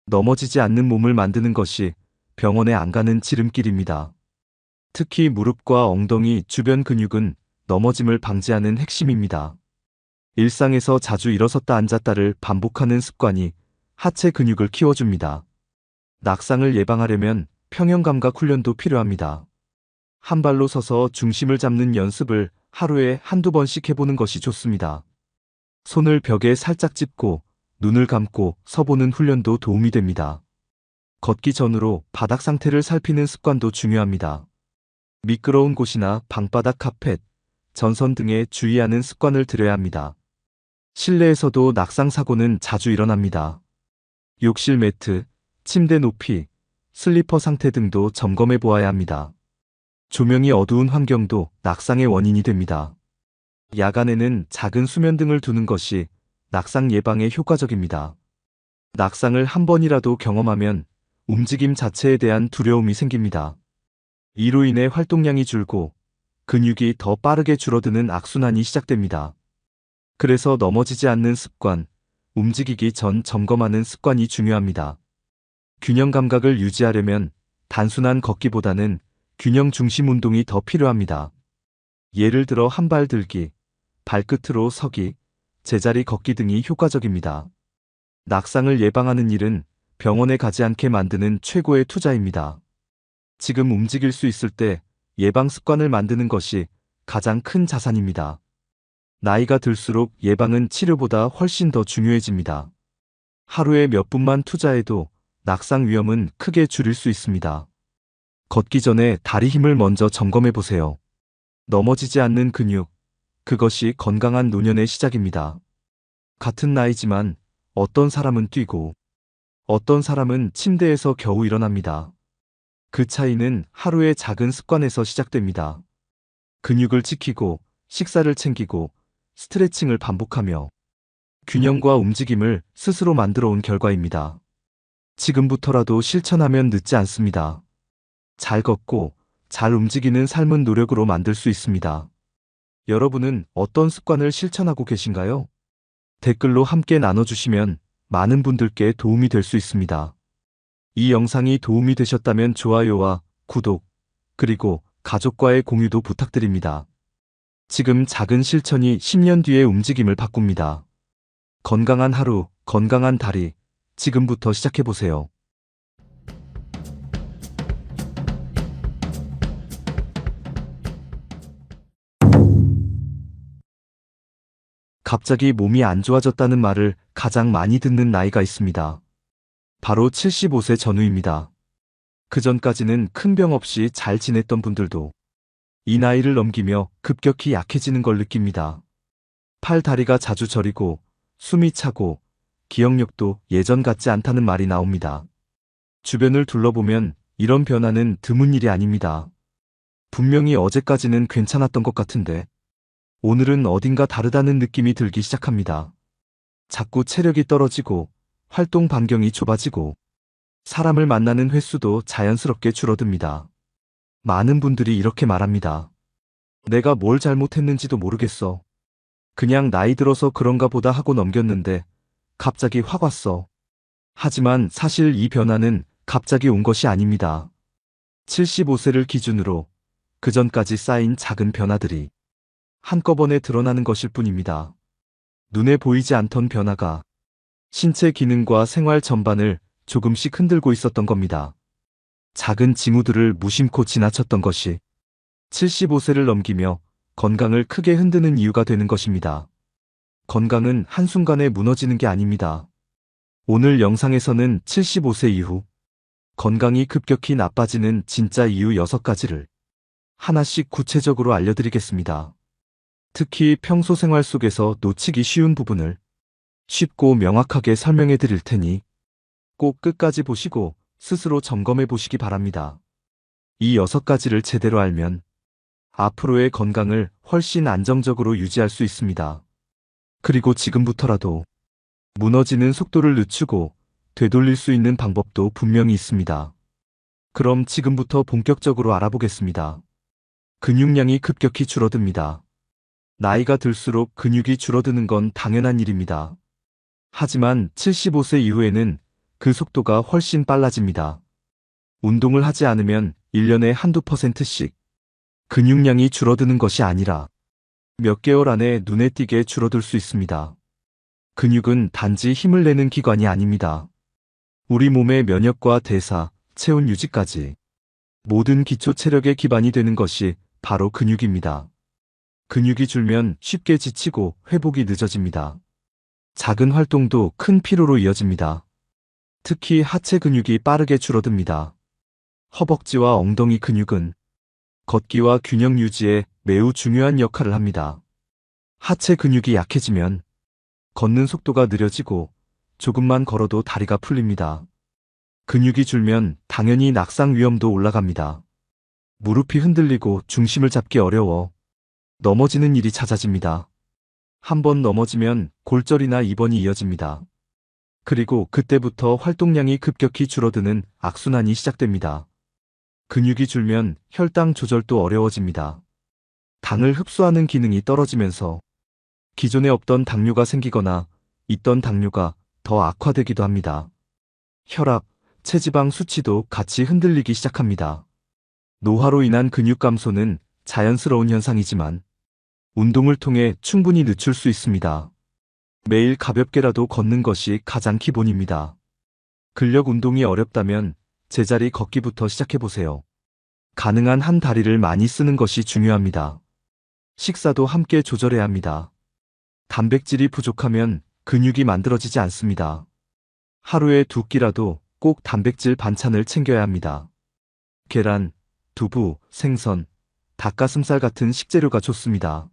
넘어지지 않는 몸을 만드는 것이 병원에 안 가는 지름길입니다. 특히 무릎과 엉덩이 주변 근육은 넘어짐을 방지하는 핵심입니다. 일상에서 자주 일어섰다 앉았다를 반복하는 습관이 하체 근육을 키워줍니다. 낙상을 예방하려면 평형감각 훈련도 필요합니다. 한 발로 서서 중심을 잡는 연습을 하루에 한두 번씩 해보는 것이 좋습니다. 손을 벽에 살짝 짚고 눈을 감고 서보는 훈련도 도움이 됩니다. 걷기 전으로 바닥 상태를 살피는 습관도 중요합니다. 미끄러운 곳이나 방바닥 카펫, 전선 등에 주의하는 습관을 들여야 합니다. 실내에서도 낙상 사고는 자주 일어납니다. 욕실 매트, 침대 높이, 슬리퍼 상태 등도 점검해 보아야 합니다. 조명이 어두운 환경도 낙상의 원인이 됩니다. 야간에는 작은 수면등을 두는 것이 낙상 예방에 효과적입니다. 낙상을 한 번이라도 경험하면 움직임 자체에 대한 두려움이 생깁니다. 이로 인해 활동량이 줄고 근육이 더 빠르게 줄어드는 악순환이 시작됩니다. 그래서 넘어지지 않는 습관, 움직이기 전 점검하는 습관이 중요합니다. 균형 감각을 유지하려면 단순한 걷기보다는 균형 중심 운동이 더 필요합니다. 예를 들어 한 발 들기, 발끝으로 서기, 제자리 걷기 등이 효과적입니다. 낙상을 예방하는 일은 병원에 가지 않게 만드는 최고의 투자입니다. 지금 움직일 수 있을 때 예방 습관을 만드는 것이 가장 큰 자산입니다. 나이가 들수록 예방은 치료보다 훨씬 더 중요해집니다. 하루에 몇 분만 투자해도 낙상 위험은 크게 줄일 수 있습니다. 걷기 전에 다리 힘을 먼저 점검해 보세요. 넘어지지 않는 근육, 그것이 건강한 노년의 시작입니다. 같은 나이지만 어떤 사람은 뛰고 어떤 사람은 침대에서 겨우 일어납니다. 그 차이는 하루의 작은 습관에서 시작됩니다. 근육을 지키고 식사를 챙기고 스트레칭을 반복하며 균형과 움직임을 스스로 만들어 온 결과입니다. 지금부터라도 실천하면 늦지 않습니다. 잘 걷고 잘 움직이는 삶은 노력으로 만들 수 있습니다. 여러분은 어떤 습관을 실천하고 계신가요? 댓글로 함께 나눠주시면 많은 분들께 도움이 될 수 있습니다. 이 영상이 도움이 되셨다면 좋아요와 구독, 그리고 가족과의 공유도 부탁드립니다. 지금 작은 실천이 10년 뒤의 움직임을 바꿉니다. 건강한 하루, 건강한 다리, 지금부터 시작해보세요. 갑자기 몸이 안 좋아졌다는 말을 가장 많이 듣는 나이가 있습니다. 바로 75세 전후입니다. 그 전까지는 큰 병 없이 잘 지냈던 분들도 이 나이를 넘기며 급격히 약해지는 걸 느낍니다. 팔, 다리가 자주 저리고 숨이 차고 기억력도 예전 같지 않다는 말이 나옵니다. 주변을 둘러보면 이런 변화는 드문 일이 아닙니다. 분명히 어제까지는 괜찮았던 것 같은데 오늘은 어딘가 다르다는 느낌이 들기 시작합니다. 자꾸 체력이 떨어지고 활동 반경이 좁아지고 사람을 만나는 횟수도 자연스럽게 줄어듭니다. 많은 분들이 이렇게 말합니다. 내가 뭘 잘못했는지도 모르겠어. 그냥 나이 들어서 그런가 보다 하고 넘겼는데 갑자기 확 왔어. 하지만 사실 이 변화는 갑자기 온 것이 아닙니다. 75세를 기준으로 그 전까지 쌓인 작은 변화들이 한꺼번에 드러나는 것일 뿐입니다. 눈에 보이지 않던 변화가 신체 기능과 생활 전반을 조금씩 흔들고 있었던 겁니다. 작은 징후들을 무심코 지나쳤던 것이 75세를 넘기며 건강을 크게 흔드는 이유가 되는 것입니다. 건강은 한순간에 무너지는 게 아닙니다. 오늘 영상에서는 75세 이후 건강이 급격히 나빠지는 진짜 이유 6가지를 하나씩 구체적으로 알려드리겠습니다. 특히 평소 생활 속에서 놓치기 쉬운 부분을 쉽고 명확하게 설명해 드릴 테니 꼭 끝까지 보시고 스스로 점검해 보시기 바랍니다. 이 6가지를 제대로 알면 앞으로의 건강을 훨씬 안정적으로 유지할 수 있습니다. 그리고 지금부터라도 무너지는 속도를 늦추고 되돌릴 수 있는 방법도 분명히 있습니다. 그럼 지금부터 본격적으로 알아보겠습니다. 근육량이 급격히 줄어듭니다. 나이가 들수록 근육이 줄어드는 건 당연한 일입니다. 하지만 75세 이후에는 그 속도가 훨씬 빨라집니다. 운동을 하지 않으면 1년에 한두 %씩 근육량이 줄어드는 것이 아니라 몇 개월 안에 눈에 띄게 줄어들 수 있습니다. 근육은 단지 힘을 내는 기관이 아닙니다. 우리 몸의 면역과 대사, 체온 유지까지 모든 기초 체력의 기반이 되는 것이 바로 근육입니다. 근육이 줄면 쉽게 지치고 회복이 늦어집니다. 작은 활동도 큰 피로로 이어집니다. 특히 하체 근육이 빠르게 줄어듭니다. 허벅지와 엉덩이 근육은 걷기와 균형 유지에 매우 중요한 역할을 합니다. 하체 근육이 약해지면 걷는 속도가 느려지고 조금만 걸어도 다리가 풀립니다. 근육이 줄면 당연히 낙상 위험도 올라갑니다. 무릎이 흔들리고 중심을 잡기 어려워 넘어지는 일이 잦아집니다. 한번 넘어지면 골절이나 입원이 이어집니다. 그리고 그때부터 활동량이 급격히 줄어드는 악순환이 시작됩니다. 근육이 줄면 혈당 조절도 어려워집니다. 당을 흡수하는 기능이 떨어지면서 기존에 없던 당뇨가 생기거나 있던 당뇨가 더 악화되기도 합니다. 혈압, 체지방 수치도 같이 흔들리기 시작합니다. 노화로 인한 근육 감소는 자연스러운 현상이지만 운동을 통해 충분히 늦출 수 있습니다. 매일 가볍게라도 걷는 것이 가장 기본입니다. 근력 운동이 어렵다면 제자리 걷기부터 시작해보세요. 가능한 한 다리를 많이 쓰는 것이 중요합니다. 식사도 함께 조절해야 합니다. 단백질이 부족하면 근육이 만들어지지 않습니다. 하루에 2끼라도 꼭 단백질 반찬을 챙겨야 합니다. 계란, 두부, 생선, 닭가슴살 같은 식재료가 좋습니다.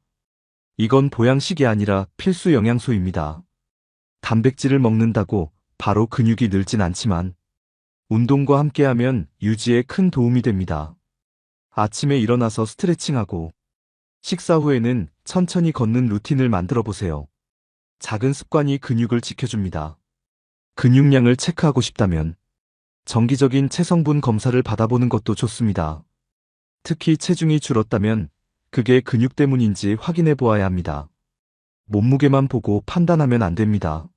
이건 보양식이 아니라 필수 영양소입니다. 단백질을 먹는다고 바로 근육이 늘진 않지만 운동과 함께하면 유지에 큰 도움이 됩니다. 아침에 일어나서 스트레칭하고 식사 후에는 천천히 걷는 루틴을 만들어 보세요. 작은 습관이 근육을 지켜줍니다. 근육량을 체크하고 싶다면 정기적인 체성분 검사를 받아보는 것도 좋습니다. 특히 체중이 줄었다면 그게 근육 때문인지 확인해 보아야 합니다. 몸무게만 보고 판단하면 안 됩니다.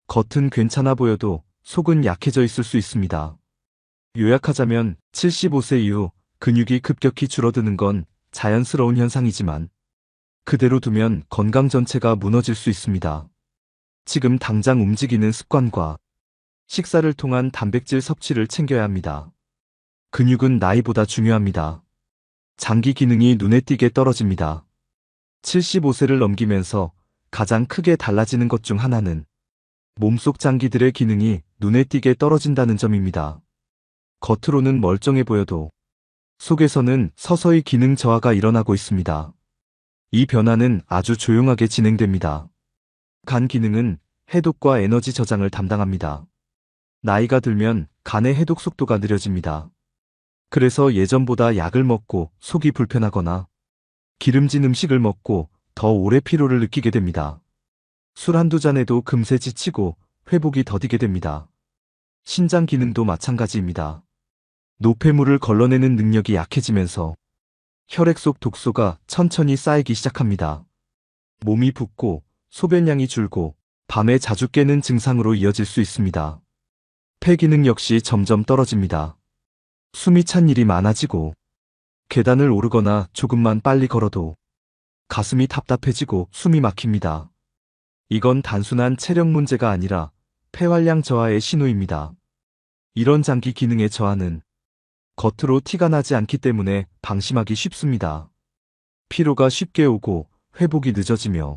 겉은 괜찮아 보여도 속은 약해져 있을 수 있습니다. 요약하자면 75세 이후 근육이 급격히 줄어드는 건 자연스러운 현상이지만 그대로 두면 건강 전체가 무너질 수 있습니다. 지금 당장 움직이는 습관과 식사를 통한 단백질 섭취를 챙겨야 합니다. 근육은 나이보다 중요합니다. 장기 기능이 눈에 띄게 떨어집니다. 75세를 넘기면서 가장 크게 달라지는 것 중 하나는 몸속 장기들의 기능이 눈에 띄게 떨어진다는 점입니다. 겉으로는 멀쩡해 보여도 속에서는 서서히 기능 저하가 일어나고 있습니다. 이 변화는 아주 조용하게 진행됩니다. 간 기능은 해독과 에너지 저장을 담당합니다. 나이가 들면 간의 해독 속도가 느려집니다. 그래서 예전보다 약을 먹고 속이 불편하거나 기름진 음식을 먹고 더 오래 피로를 느끼게 됩니다. 술 한두 잔에도 금세 지치고 회복이 더디게 됩니다. 신장 기능도 마찬가지입니다. 노폐물을 걸러내는 능력이 약해지면서 혈액 속 독소가 천천히 쌓이기 시작합니다. 몸이 붓고 소변량이 줄고 밤에 자주 깨는 증상으로 이어질 수 있습니다. 폐 기능 역시 점점 떨어집니다. 숨이 찬 일이 많아지고 계단을 오르거나 조금만 빨리 걸어도 가슴이 답답해지고 숨이 막힙니다. 이건 단순한 체력 문제가 아니라 폐활량 저하의 신호입니다. 이런 장기 기능의 저하는 겉으로 티가 나지 않기 때문에 방심하기 쉽습니다. 피로가 쉽게 오고 회복이 늦어지며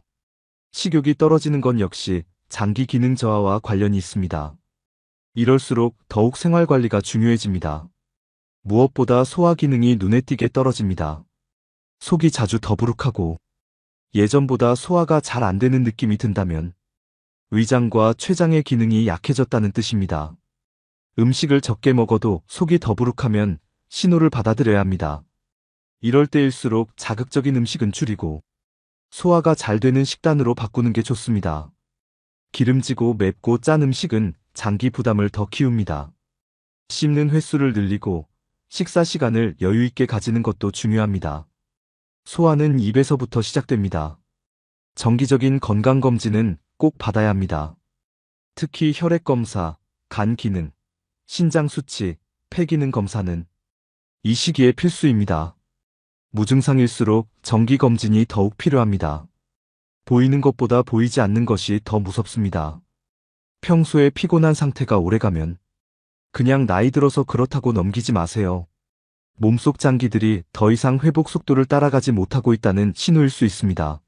식욕이 떨어지는 건 역시 장기 기능 저하와 관련이 있습니다. 이럴수록 더욱 생활 관리가 중요해집니다. 무엇보다 소화 기능이 눈에 띄게 떨어집니다. 속이 자주 더부룩하고 예전보다 소화가 잘 안 되는 느낌이 든다면 위장과 췌장의 기능이 약해졌다는 뜻입니다. 음식을 적게 먹어도 속이 더부룩하면 신호를 받아들여야 합니다. 이럴 때일수록 자극적인 음식은 줄이고 소화가 잘 되는 식단으로 바꾸는 게 좋습니다. 기름지고 맵고 짠 음식은 장기 부담을 더 키웁니다. 씹는 횟수를 늘리고 식사 시간을 여유 있게 가지는 것도 중요합니다. 소화는 입에서부터 시작됩니다. 정기적인 건강검진은 꼭 받아야 합니다. 특히 혈액 검사, 간 기능, 신장 수치, 폐 기능 검사는 이 시기에 필수입니다. 무증상일수록 정기 검진이 더욱 필요합니다. 보이는 것보다 보이지 않는 것이 더 무섭습니다. 평소에 피곤한 상태가 오래가면 그냥 나이 들어서 그렇다고 넘기지 마세요. 몸속 장기들이 더 이상 회복 속도를 따라가지 못하고 있다는 신호일 수 있습니다.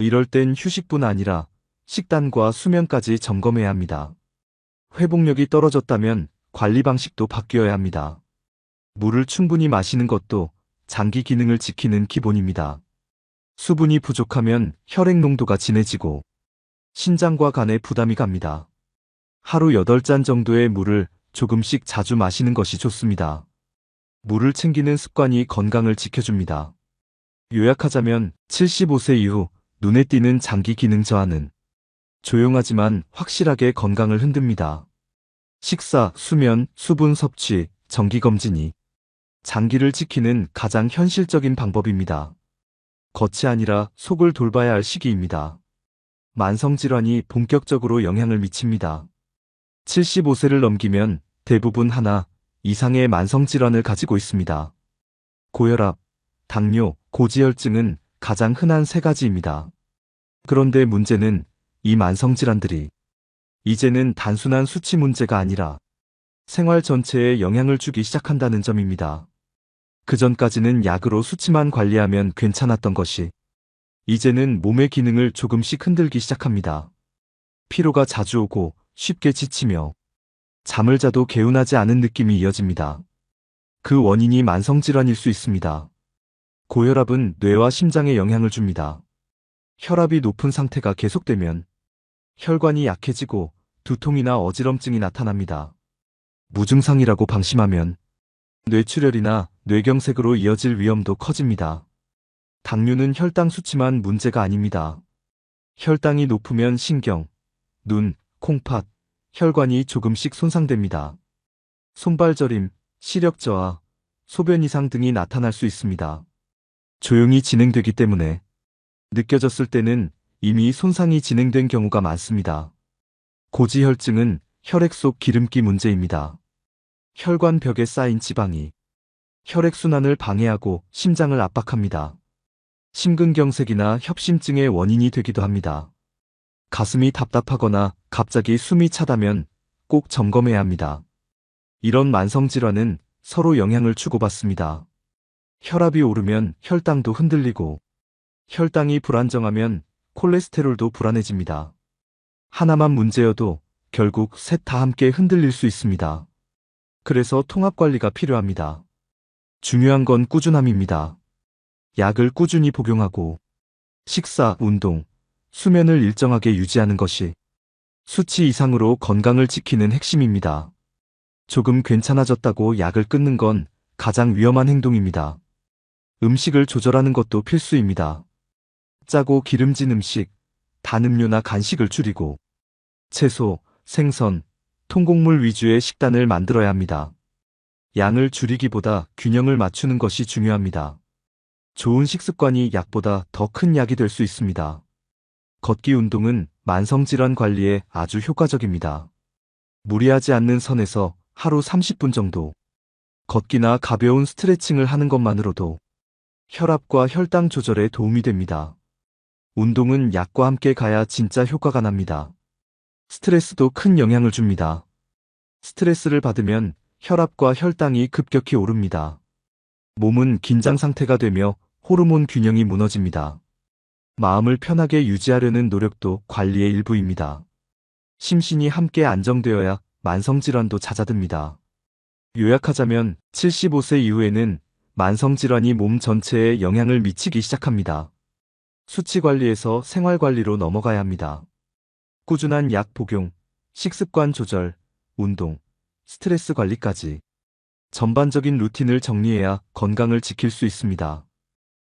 이럴 땐 휴식뿐 아니라 식단과 수면까지 점검해야 합니다. 회복력이 떨어졌다면 관리 방식도 바뀌어야 합니다. 물을 충분히 마시는 것도 장기 기능을 지키는 기본입니다. 수분이 부족하면 혈액 농도가 진해지고 신장과 간에 부담이 갑니다. 하루 8잔 정도의 물을 조금씩 자주 마시는 것이 좋습니다. 물을 챙기는 습관이 건강을 지켜줍니다. 요약하자면 75세 이후 눈에 띄는 장기 기능 저하는 조용하지만 확실하게 건강을 흔듭니다. 식사, 수면, 수분 섭취, 정기검진이 장기를 지키는 가장 현실적인 방법입니다. 겉이 아니라 속을 돌봐야 할 시기입니다. 만성질환이 본격적으로 영향을 미칩니다. 75세를 넘기면 대부분 하나 이상의 만성질환을 가지고 있습니다. 고혈압, 당뇨, 고지혈증은 가장 흔한 세 가지입니다. 그런데 문제는 이 만성질환들이 이제는 단순한 수치 문제가 아니라 생활 전체에 영향을 주기 시작한다는 점입니다. 그전까지는 약으로 수치만 관리하면 괜찮았던 것이 이제는 몸의 기능을 조금씩 흔들기 시작합니다. 피로가 자주 오고 쉽게 지치며 잠을 자도 개운하지 않은 느낌이 이어집니다. 그 원인이 만성질환일 수 있습니다. 고혈압은 뇌와 심장에 영향을 줍니다. 혈압이 높은 상태가 계속되면 혈관이 약해지고 두통이나 어지럼증이 나타납니다. 무증상이라고 방심하면 뇌출혈이나 뇌경색으로 이어질 위험도 커집니다. 당뇨는 혈당 수치만 문제가 아닙니다. 혈당이 높으면 신경, 눈, 콩팥, 혈관이 조금씩 손상됩니다. 손발 저림, 시력 저하, 소변 이상 등이 나타날 수 있습니다. 조용히 진행되기 때문에 느껴졌을 때는 이미 손상이 진행된 경우가 많습니다. 고지혈증은 혈액 속 기름기 문제입니다. 혈관 벽에 쌓인 지방이 혈액순환을 방해하고 심장을 압박합니다. 심근경색이나 협심증의 원인이 되기도 합니다. 가슴이 답답하거나 갑자기 숨이 차다면 꼭 점검해야 합니다. 이런 만성질환은 서로 영향을 주고받습니다. 혈압이 오르면 혈당도 흔들리고 혈당이 불안정하면 콜레스테롤도 불안해집니다. 하나만 문제여도 결국 셋 다 함께 흔들릴 수 있습니다. 그래서 통합관리가 필요합니다. 중요한 건 꾸준함입니다. 약을 꾸준히 복용하고 식사, 운동, 수면을 일정하게 유지하는 것이 수치 이상으로 건강을 지키는 핵심입니다. 조금 괜찮아졌다고 약을 끊는 건 가장 위험한 행동입니다. 음식을 조절하는 것도 필수입니다. 짜고 기름진 음식, 단 음료나 간식을 줄이고 채소, 생선, 통곡물 위주의 식단을 만들어야 합니다. 양을 줄이기보다 균형을 맞추는 것이 중요합니다. 좋은 식습관이 약보다 더 큰 약이 될 수 있습니다. 걷기 운동은 만성질환 관리에 아주 효과적입니다. 무리하지 않는 선에서 하루 30분 정도 걷기나 가벼운 스트레칭을 하는 것만으로도 혈압과 혈당 조절에 도움이 됩니다. 운동은 약과 함께 가야 진짜 효과가 납니다. 스트레스도 큰 영향을 줍니다. 스트레스를 받으면 혈압과 혈당이 급격히 오릅니다. 몸은 긴장 상태가 되며 호르몬 균형이 무너집니다. 마음을 편하게 유지하려는 노력도 관리의 일부입니다. 심신이 함께 안정되어야 만성질환도 잦아듭니다. 요약하자면 75세 이후에는 만성질환이 몸 전체에 영향을 미치기 시작합니다. 수치 관리에서 생활 관리로 넘어가야 합니다. 꾸준한 약 복용, 식습관 조절, 운동, 스트레스 관리까지 전반적인 루틴을 정리해야 건강을 지킬 수 있습니다.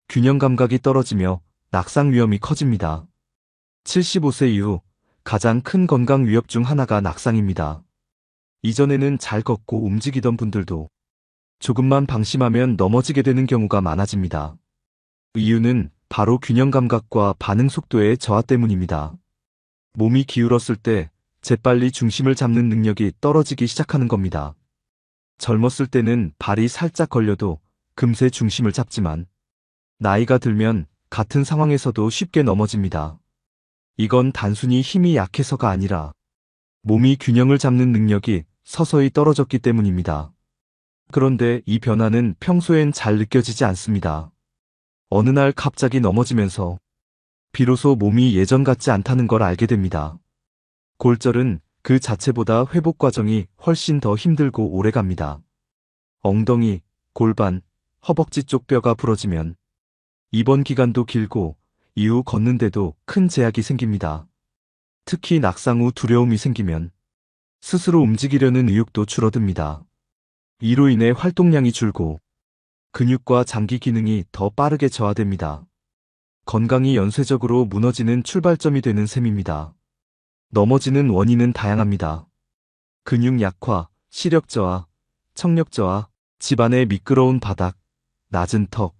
균형 감각이 떨어지며 낙상 위험이 커집니다. 75세 이후 가장 큰 건강 위협 중 하나가 낙상입니다. 이전에는 잘 걷고 움직이던 분들도 조금만 방심하면 넘어지게 되는 경우가 많아집니다. 이유는 바로 균형 감각과 반응 속도의 저하 때문입니다. 몸이 기울었을 때 재빨리 중심을 잡는 능력이 떨어지기 시작하는 겁니다. 젊었을 때는 발이 살짝 걸려도 금세 중심을 잡지만 나이가 들면 같은 상황에서도 쉽게 넘어집니다. 이건 단순히 힘이 약해서가 아니라 몸이 균형을 잡는 능력이 서서히 떨어졌기 때문입니다. 그런데 이 변화는 평소엔 잘 느껴지지 않습니다. 어느 날 갑자기 넘어지면서 비로소 몸이 예전 같지 않다는 걸 알게 됩니다. 골절은 그 자체보다 회복 과정이 훨씬 더 힘들고 오래갑니다. 엉덩이, 골반, 허벅지 쪽 뼈가 부러지면 입원 기간도 길고 이후 걷는데도 큰 제약이 생깁니다. 특히 낙상 후 두려움이 생기면 스스로 움직이려는 의욕도 줄어듭니다. 이로 인해 활동량이 줄고 근육과 장기 기능이 더 빠르게 저하됩니다. 건강이 연쇄적으로 무너지는 출발점이 되는 셈입니다. 넘어지는 원인은 다양합니다. 근육 약화, 시력 저하, 청력 저하, 집안의 미끄러운 바닥, 낮은 턱,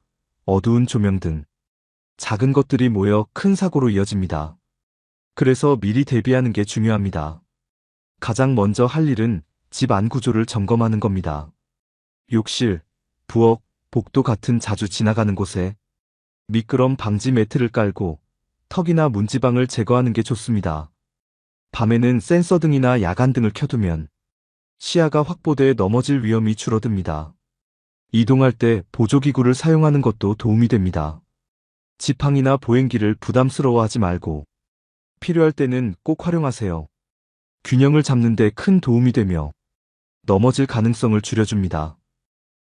어두운 조명 등 작은 것들이 모여 큰 사고로 이어집니다. 그래서 미리 대비하는 게 중요합니다. 가장 먼저 할 일은 집 안 구조를 점검하는 겁니다. 욕실, 부엌, 복도 같은 자주 지나가는 곳에 미끄럼 방지 매트를 깔고 턱이나 문지방을 제거하는 게 좋습니다. 밤에는 센서 등이나 야간등을 켜두면 시야가 확보돼 넘어질 위험이 줄어듭니다. 이동할 때 보조기구를 사용하는 것도 도움이 됩니다. 지팡이나 보행기를 부담스러워하지 말고 필요할 때는 꼭 활용하세요. 균형을 잡는 데 큰 도움이 되며 넘어질 가능성을 줄여줍니다.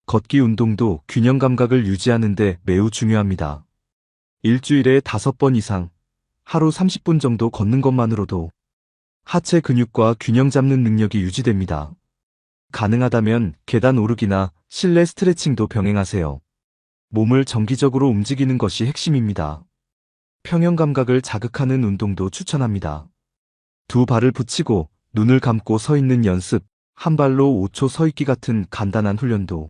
걷기 운동도 균형 감각을 유지하는 데 매우 중요합니다. 일주일에 5번 이상, 하루 30분 정도 걷는 것만으로도 하체 근육과 균형 잡는 능력이 유지됩니다. 가능하다면 계단 오르기나 실내 스트레칭도 병행하세요. 몸을 정기적으로 움직이는 것이 핵심입니다. 평형 감각을 자극하는 운동도 추천합니다. 두 발을 붙이고 눈을 감고 서 있는 연습, 한 발로 5초 서 있기 같은 간단한 훈련도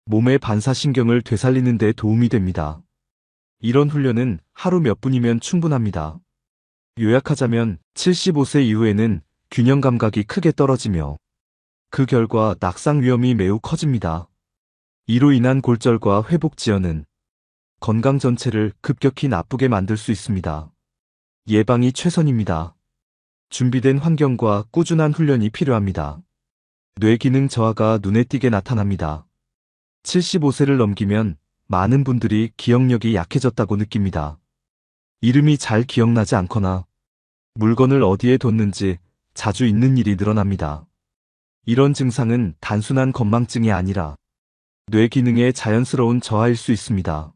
몸의 반사신경을 되살리는 데 도움이 됩니다. 이런 훈련은 하루 몇 분이면 충분합니다. 요약하자면 75세 이후에는 균형 감각이 크게 떨어지며 그 결과 낙상 위험이 매우 커집니다. 이로 인한 골절과 회복 지연은 건강 전체를 급격히 나쁘게 만들 수 있습니다. 예방이 최선입니다. 준비된 환경과 꾸준한 훈련이 필요합니다. 뇌 기능 저하가 눈에 띄게 나타납니다. 75세를 넘기면 많은 분들이 기억력이 약해졌다고 느낍니다. 이름이 잘 기억나지 않거나 물건을 어디에 뒀는지 자주 잊는 일이 늘어납니다. 이런 증상은 단순한 건망증이 아니라 뇌 기능의 자연스러운 저하일 수 있습니다.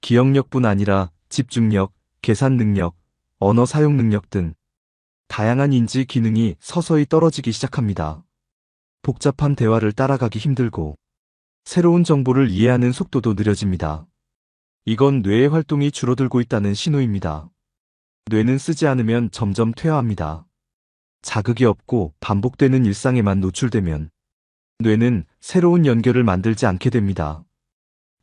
기억력뿐 아니라 집중력, 계산 능력, 언어 사용 능력 등 다양한 인지 기능이 서서히 떨어지기 시작합니다. 복잡한 대화를 따라가기 힘들고 새로운 정보를 이해하는 속도도 느려집니다. 이건 뇌의 활동이 줄어들고 있다는 신호입니다. 뇌는 쓰지 않으면 점점 퇴화합니다. 자극이 없고 반복되는 일상에만 노출되면 뇌는 새로운 연결을 만들지 않게 됩니다.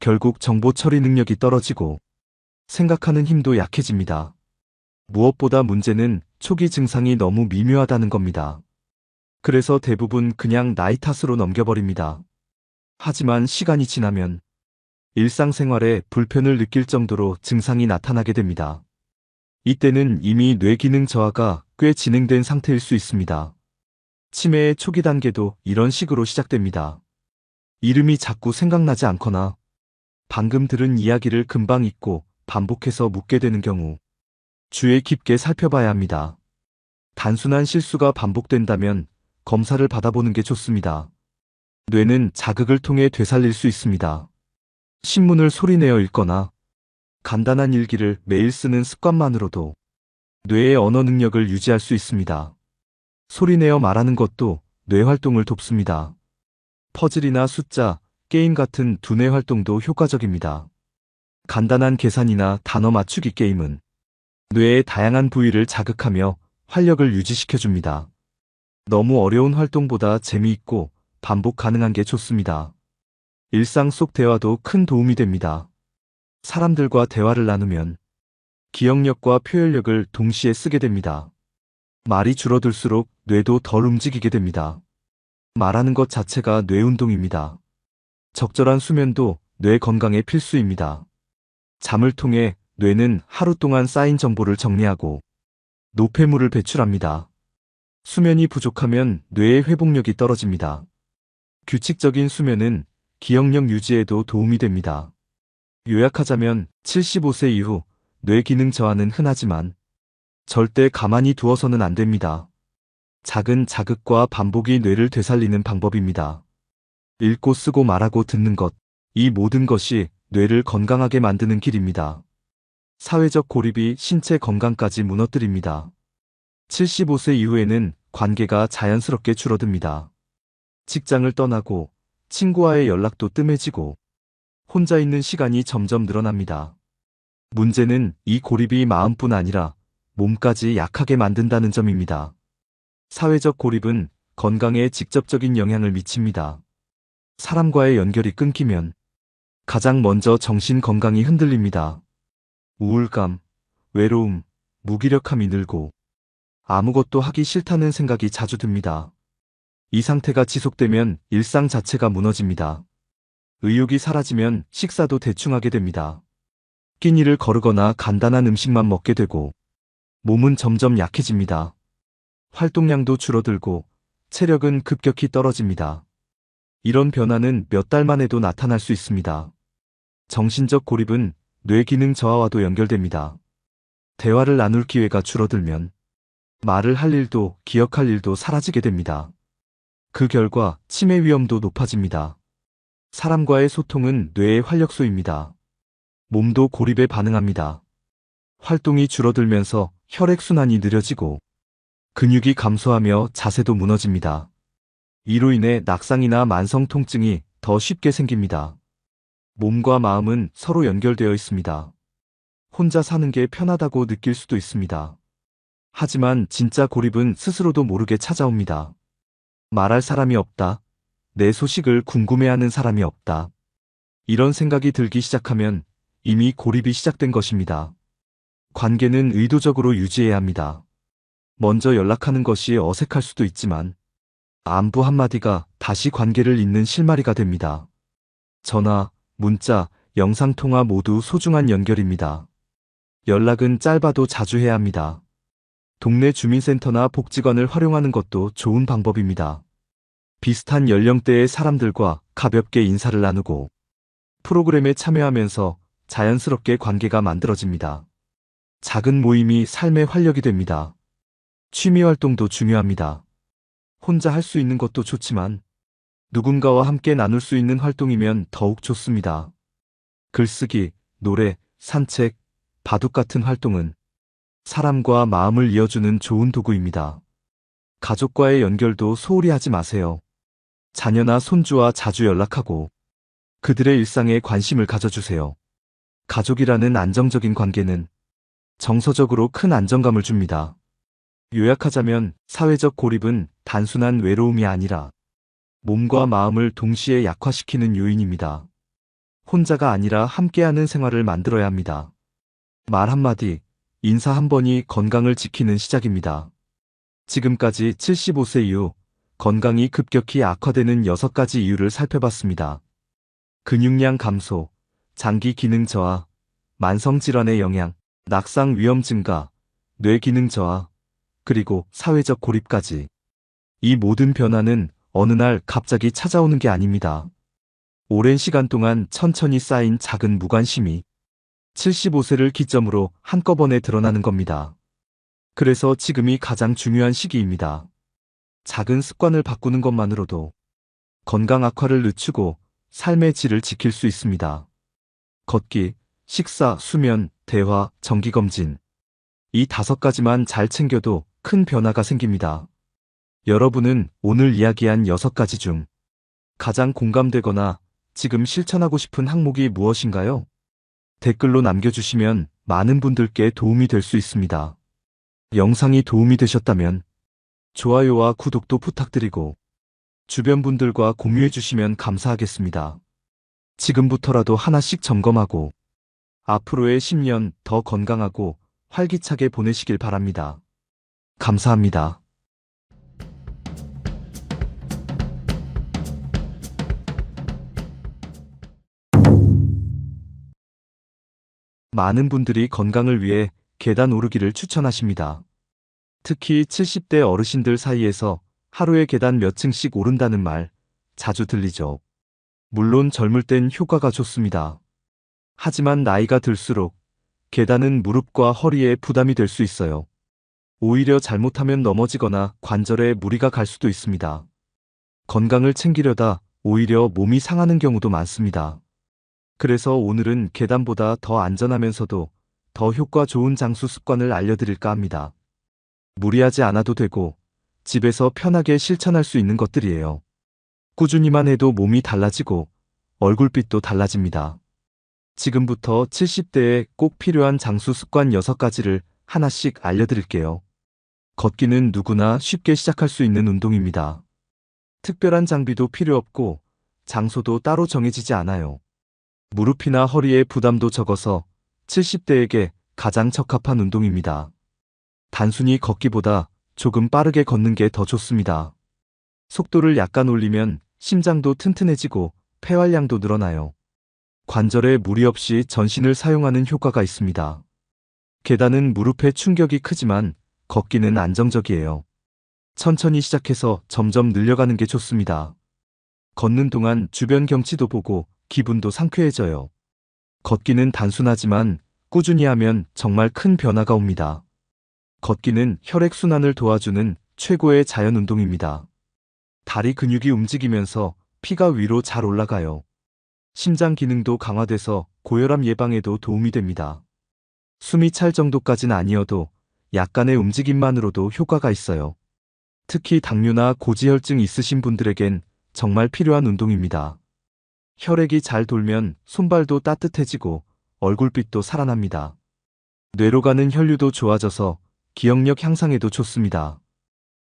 결국 정보 처리 능력이 떨어지고 생각하는 힘도 약해집니다. 무엇보다 문제는 초기 증상이 너무 미묘하다는 겁니다. 그래서 대부분 그냥 나이 탓으로 넘겨버립니다. 하지만 시간이 지나면 일상생활에 불편을 느낄 정도로 증상이 나타나게 됩니다. 이때는 이미 뇌 기능 저하가 꽤 진행된 상태일 수 있습니다. 치매의 초기 단계도 이런 식으로 시작됩니다. 이름이 자꾸 생각나지 않거나 방금 들은 이야기를 금방 잊고 반복해서 묻게 되는 경우 주의 깊게 살펴봐야 합니다. 단순한 실수가 반복된다면 검사를 받아보는 게 좋습니다. 뇌는 자극을 통해 되살릴 수 있습니다. 신문을 소리내어 읽거나 간단한 일기를 매일 쓰는 습관만으로도 뇌의 언어 능력을 유지할 수 있습니다. 소리내어 말하는 것도 뇌 활동을 돕습니다. 퍼즐이나 숫자, 게임 같은 두뇌 활동도 효과적입니다. 간단한 계산이나 단어 맞추기 게임은 뇌의 다양한 부위를 자극하며 활력을 유지시켜줍니다. 너무 어려운 활동보다 재미있고 반복 가능한 게 좋습니다. 일상 속 대화도 큰 도움이 됩니다. 사람들과 대화를 나누면 기억력과 표현력을 동시에 쓰게 됩니다. 말이 줄어들수록 뇌도 덜 움직이게 됩니다. 말하는 것 자체가 뇌 운동입니다. 적절한 수면도 뇌 건강에 필수입니다. 잠을 통해 뇌는 하루 동안 쌓인 정보를 정리하고 노폐물을 배출합니다. 수면이 부족하면 뇌의 회복력이 떨어집니다. 규칙적인 수면은 기억력 유지에도 도움이 됩니다. 요약하자면 75세 이후 뇌 기능 저하는 흔하지만 절대 가만히 두어서는 안 됩니다. 작은 자극과 반복이 뇌를 되살리는 방법입니다. 읽고 쓰고 말하고 듣는 것, 이 모든 것이 뇌를 건강하게 만드는 길입니다. 사회적 고립이 신체 건강까지 무너뜨립니다. 75세 이후에는 관계가 자연스럽게 줄어듭니다. 직장을 떠나고 친구와의 연락도 뜸해지고 혼자 있는 시간이 점점 늘어납니다. 문제는 이 고립이 마음뿐 아니라 몸까지 약하게 만든다는 점입니다. 사회적 고립은 건강에 직접적인 영향을 미칩니다. 사람과의 연결이 끊기면 가장 먼저 정신 건강이 흔들립니다. 우울감, 외로움, 무기력함이 늘고 아무것도 하기 싫다는 생각이 자주 듭니다. 이 상태가 지속되면 일상 자체가 무너집니다. 의욕이 사라지면 식사도 대충 하게 됩니다. 끼니를 거르거나 간단한 음식만 먹게 되고 몸은 점점 약해집니다. 활동량도 줄어들고 체력은 급격히 떨어집니다. 이런 변화는 몇 달만 해도 나타날 수 있습니다. 정신적 고립은 뇌 기능 저하와도 연결됩니다. 대화를 나눌 기회가 줄어들면 말을 할 일도 기억할 일도 사라지게 됩니다. 그 결과 치매 위험도 높아집니다. 사람과의 소통은 뇌의 활력소입니다. 몸도 고립에 반응합니다. 활동이 줄어들면서 혈액순환이 느려지고 근육이 감소하며 자세도 무너집니다. 이로 인해 낙상이나 만성 통증이 더 쉽게 생깁니다. 몸과 마음은 서로 연결되어 있습니다. 혼자 사는 게 편하다고 느낄 수도 있습니다. 하지만 진짜 고립은 스스로도 모르게 찾아옵니다. 말할 사람이 없다. 내 소식을 궁금해하는 사람이 없다. 이런 생각이 들기 시작하면 이미 고립이 시작된 것입니다. 관계는 의도적으로 유지해야 합니다. 먼저 연락하는 것이 어색할 수도 있지만 안부 한마디가 다시 관계를 잇는 실마리가 됩니다. 전화, 문자, 영상통화 모두 소중한 연결입니다. 연락은 짧아도 자주 해야 합니다. 동네 주민센터나 복지관을 활용하는 것도 좋은 방법입니다. 비슷한 연령대의 사람들과 가볍게 인사를 나누고 프로그램에 참여하면서 자연스럽게 관계가 만들어집니다. 작은 모임이 삶의 활력이 됩니다. 취미 활동도 중요합니다. 혼자 할 수 있는 것도 좋지만 누군가와 함께 나눌 수 있는 활동이면 더욱 좋습니다. 글쓰기, 노래, 산책, 바둑 같은 활동은 사람과 마음을 이어주는 좋은 도구입니다. 가족과의 연결도 소홀히 하지 마세요. 자녀나 손주와 자주 연락하고 그들의 일상에 관심을 가져주세요. 가족이라는 안정적인 관계는 정서적으로 큰 안정감을 줍니다. 요약하자면 사회적 고립은 단순한 외로움이 아니라 몸과 마음을 동시에 약화시키는 요인입니다. 혼자가 아니라 함께하는 생활을 만들어야 합니다. 말 한마디, 인사 한 번이 건강을 지키는 시작입니다. 지금까지 75세 이후 건강이 급격히 악화되는 6가지 이유를 살펴봤습니다. 근육량 감소, 장기 기능 저하, 만성질환의 영향, 낙상 위험 증가, 뇌 기능 저하, 그리고 사회적 고립까지. 이 모든 변화는 어느 날 갑자기 찾아오는 게 아닙니다. 오랜 시간 동안 천천히 쌓인 작은 무관심이 75세를 기점으로 한꺼번에 드러나는 겁니다. 그래서 지금이 가장 중요한 시기입니다. 작은 습관을 바꾸는 것만으로도 건강 악화를 늦추고 삶의 질을 지킬 수 있습니다. 걷기, 식사, 수면, 대화, 정기검진. 이 5가지만 잘 챙겨도 큰 변화가 생깁니다. 여러분은 오늘 이야기한 6가지 중 가장 공감되거나 지금 실천하고 싶은 항목이 무엇인가요? 댓글로 남겨주시면 많은 분들께 도움이 될 수 있습니다. 영상이 도움이 되셨다면 좋아요와 구독도 부탁드리고 주변 분들과 공유해 주시면 감사하겠습니다. 지금부터라도 하나씩 점검하고 앞으로의 10년 더 건강하고 활기차게 보내시길 바랍니다. 감사합니다. 많은 분들이 건강을 위해 계단 오르기를 추천하십니다. 특히 70대 어르신들 사이에서 하루에 계단 몇 층씩 오른다는 말 자주 들리죠. 물론 젊을 땐 효과가 좋습니다. 하지만 나이가 들수록 계단은 무릎과 허리에 부담이 될 수 있어요. 오히려 잘못하면 넘어지거나 관절에 무리가 갈 수도 있습니다. 건강을 챙기려다 오히려 몸이 상하는 경우도 많습니다. 그래서 오늘은 계단보다 더 안전하면서도 더 효과 좋은 장수 습관을 알려드릴까 합니다. 무리하지 않아도 되고 집에서 편하게 실천할 수 있는 것들이에요. 꾸준히만 해도 몸이 달라지고 얼굴빛도 달라집니다. 지금부터 70대에 꼭 필요한 장수 습관 6가지를 하나씩 알려드릴게요. 걷기는 누구나 쉽게 시작할 수 있는 운동입니다. 특별한 장비도 필요 없고 장소도 따로 정해지지 않아요. 무릎이나 허리의 부담도 적어서 70대에게 가장 적합한 운동입니다. 단순히 걷기보다 조금 빠르게 걷는 게 더 좋습니다. 속도를 약간 올리면 심장도 튼튼해지고 폐활량도 늘어나요. 관절에 무리 없이 전신을 사용하는 효과가 있습니다. 계단은 무릎에 충격이 크지만 걷기는 안정적이에요. 천천히 시작해서 점점 늘려가는 게 좋습니다. 걷는 동안 주변 경치도 보고 기분도 상쾌해져요. 걷기는 단순하지만 꾸준히 하면 정말 큰 변화가 옵니다. 걷기는 혈액순환을 도와주는 최고의 자연 운동입니다. 다리 근육이 움직이면서 피가 위로 잘 올라가요. 심장 기능도 강화돼서 고혈압 예방에도 도움이 됩니다. 숨이 찰 정도까지는 아니어도 약간의 움직임만으로도 효과가 있어요. 특히 당뇨나 고지혈증 있으신 분들에겐 정말 필요한 운동입니다. 혈액이 잘 돌면 손발도 따뜻해지고 얼굴빛도 살아납니다. 뇌로 가는 혈류도 좋아져서 기억력 향상에도 좋습니다.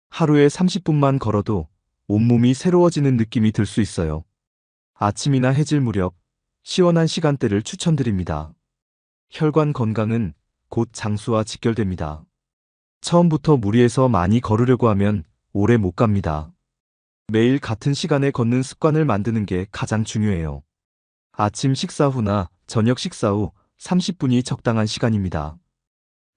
하루에 30분만 걸어도 온몸이 새로워지는 느낌이 들 수 있어요. 아침이나 해질 무렵 시원한 시간대를 추천드립니다. 혈관 건강은 곧 장수와 직결됩니다. 처음부터 무리해서 많이 걸으려고 하면 오래 못 갑니다. 매일 같은 시간에 걷는 습관을 만드는 게 가장 중요해요. 아침 식사 후나 저녁 식사 후 30분이 적당한 시간입니다.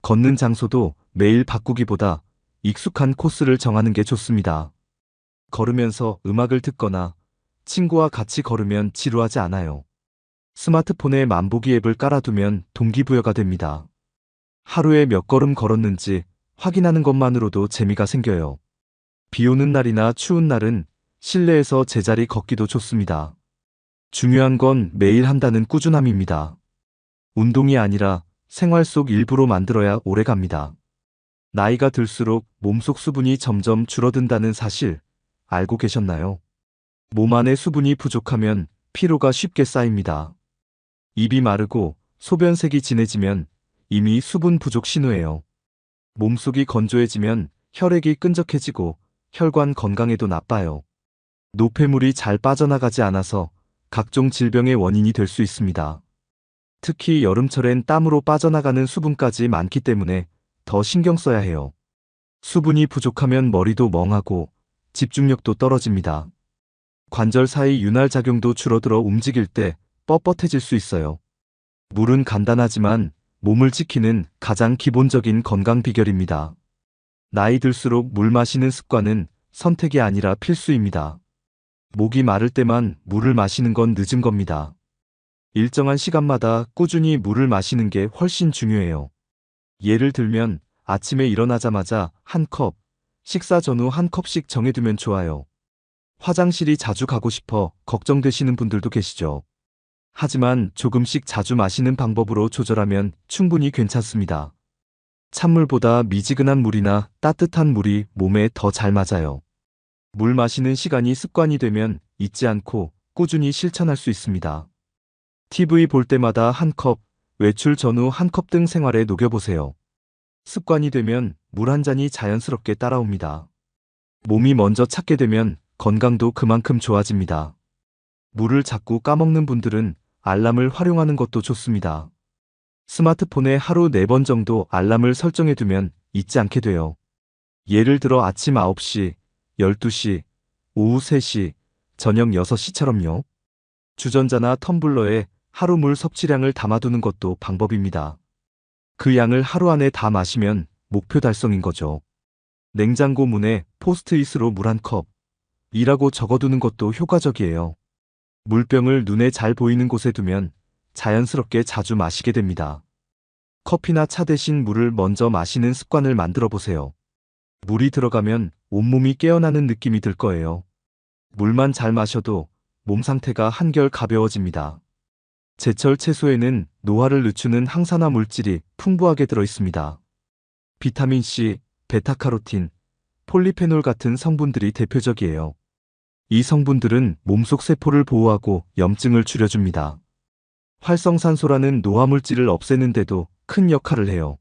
걷는 장소도 매일 바꾸기보다 익숙한 코스를 정하는 게 좋습니다. 걸으면서 음악을 듣거나 친구와 같이 걸으면 지루하지 않아요. 스마트폰에 만보기 앱을 깔아두면 동기부여가 됩니다. 하루에 몇 걸음 걸었는지 확인하는 것만으로도 재미가 생겨요. 비 오는 날이나 추운 날은 실내에서 제자리 걷기도 좋습니다. 중요한 건 매일 한다는 꾸준함입니다. 운동이 아니라 생활 속 일부로 만들어야 오래 갑니다. 나이가 들수록 몸속 수분이 점점 줄어든다는 사실 알고 계셨나요? 몸 안에 수분이 부족하면 피로가 쉽게 쌓입니다. 입이 마르고 소변색이 진해지면 이미 수분 부족 신호예요. 몸속이 건조해지면 혈액이 끈적해지고 혈관 건강에도 나빠요. 노폐물이 잘 빠져나가지 않아서 각종 질병의 원인이 될 수 있습니다. 특히 여름철엔 땀으로 빠져나가는 수분까지 많기 때문에 더 신경 써야 해요. 수분이 부족하면 머리도 멍하고 집중력도 떨어집니다. 관절 사이 윤활 작용도 줄어들어 움직일 때 뻣뻣해질 수 있어요. 물은 간단하지만 몸을 지키는 가장 기본적인 건강 비결입니다. 나이 들수록 물 마시는 습관은 선택이 아니라 필수입니다. 목이 마를 때만 물을 마시는 건 늦은 겁니다. 일정한 시간마다 꾸준히 물을 마시는 게 훨씬 중요해요. 예를 들면 아침에 일어나자마자 한 컵, 식사 전후 한 컵씩 정해두면 좋아요. 화장실이 자주 가고 싶어 걱정되시는 분들도 계시죠. 하지만 조금씩 자주 마시는 방법으로 조절하면 충분히 괜찮습니다. 찬물보다 미지근한 물이나 따뜻한 물이 몸에 더 잘 맞아요. 물 마시는 시간이 습관이 되면 잊지 않고 꾸준히 실천할 수 있습니다. TV 볼 때마다 한 컵, 외출 전후 한 컵 등 생활에 녹여보세요. 습관이 되면 물 한 잔이 자연스럽게 따라옵니다. 몸이 먼저 찾게 되면 건강도 그만큼 좋아집니다. 물을 자꾸 까먹는 분들은 알람을 활용하는 것도 좋습니다. 스마트폰에 하루 4번 정도 알람을 설정해두면 잊지 않게 돼요. 예를 들어 아침 9시, 12시, 오후 3시, 저녁 6시처럼요. 주전자나 텀블러에 하루 물 섭취량을 담아두는 것도 방법입니다. 그 양을 하루 안에 다 마시면 목표 달성인 거죠. 냉장고 문에 포스트잇으로 물 한 컵, 이라고 적어두는 것도 효과적이에요. 물병을 눈에 잘 보이는 곳에 두면 자연스럽게 자주 마시게 됩니다. 커피나 차 대신 물을 먼저 마시는 습관을 만들어 보세요. 물이 들어가면 온몸이 깨어나는 느낌이 들 거예요. 물만 잘 마셔도 몸 상태가 한결 가벼워집니다. 제철 채소에는 노화를 늦추는 항산화 물질이 풍부하게 들어 있습니다. 비타민 C, 베타카로틴, 폴리페놀 같은 성분들이 대표적이에요. 이 성분들은 몸속 세포를 보호하고 염증을 줄여줍니다. 활성산소라는 노화물질을 없애는 데도 큰 역할을 해요.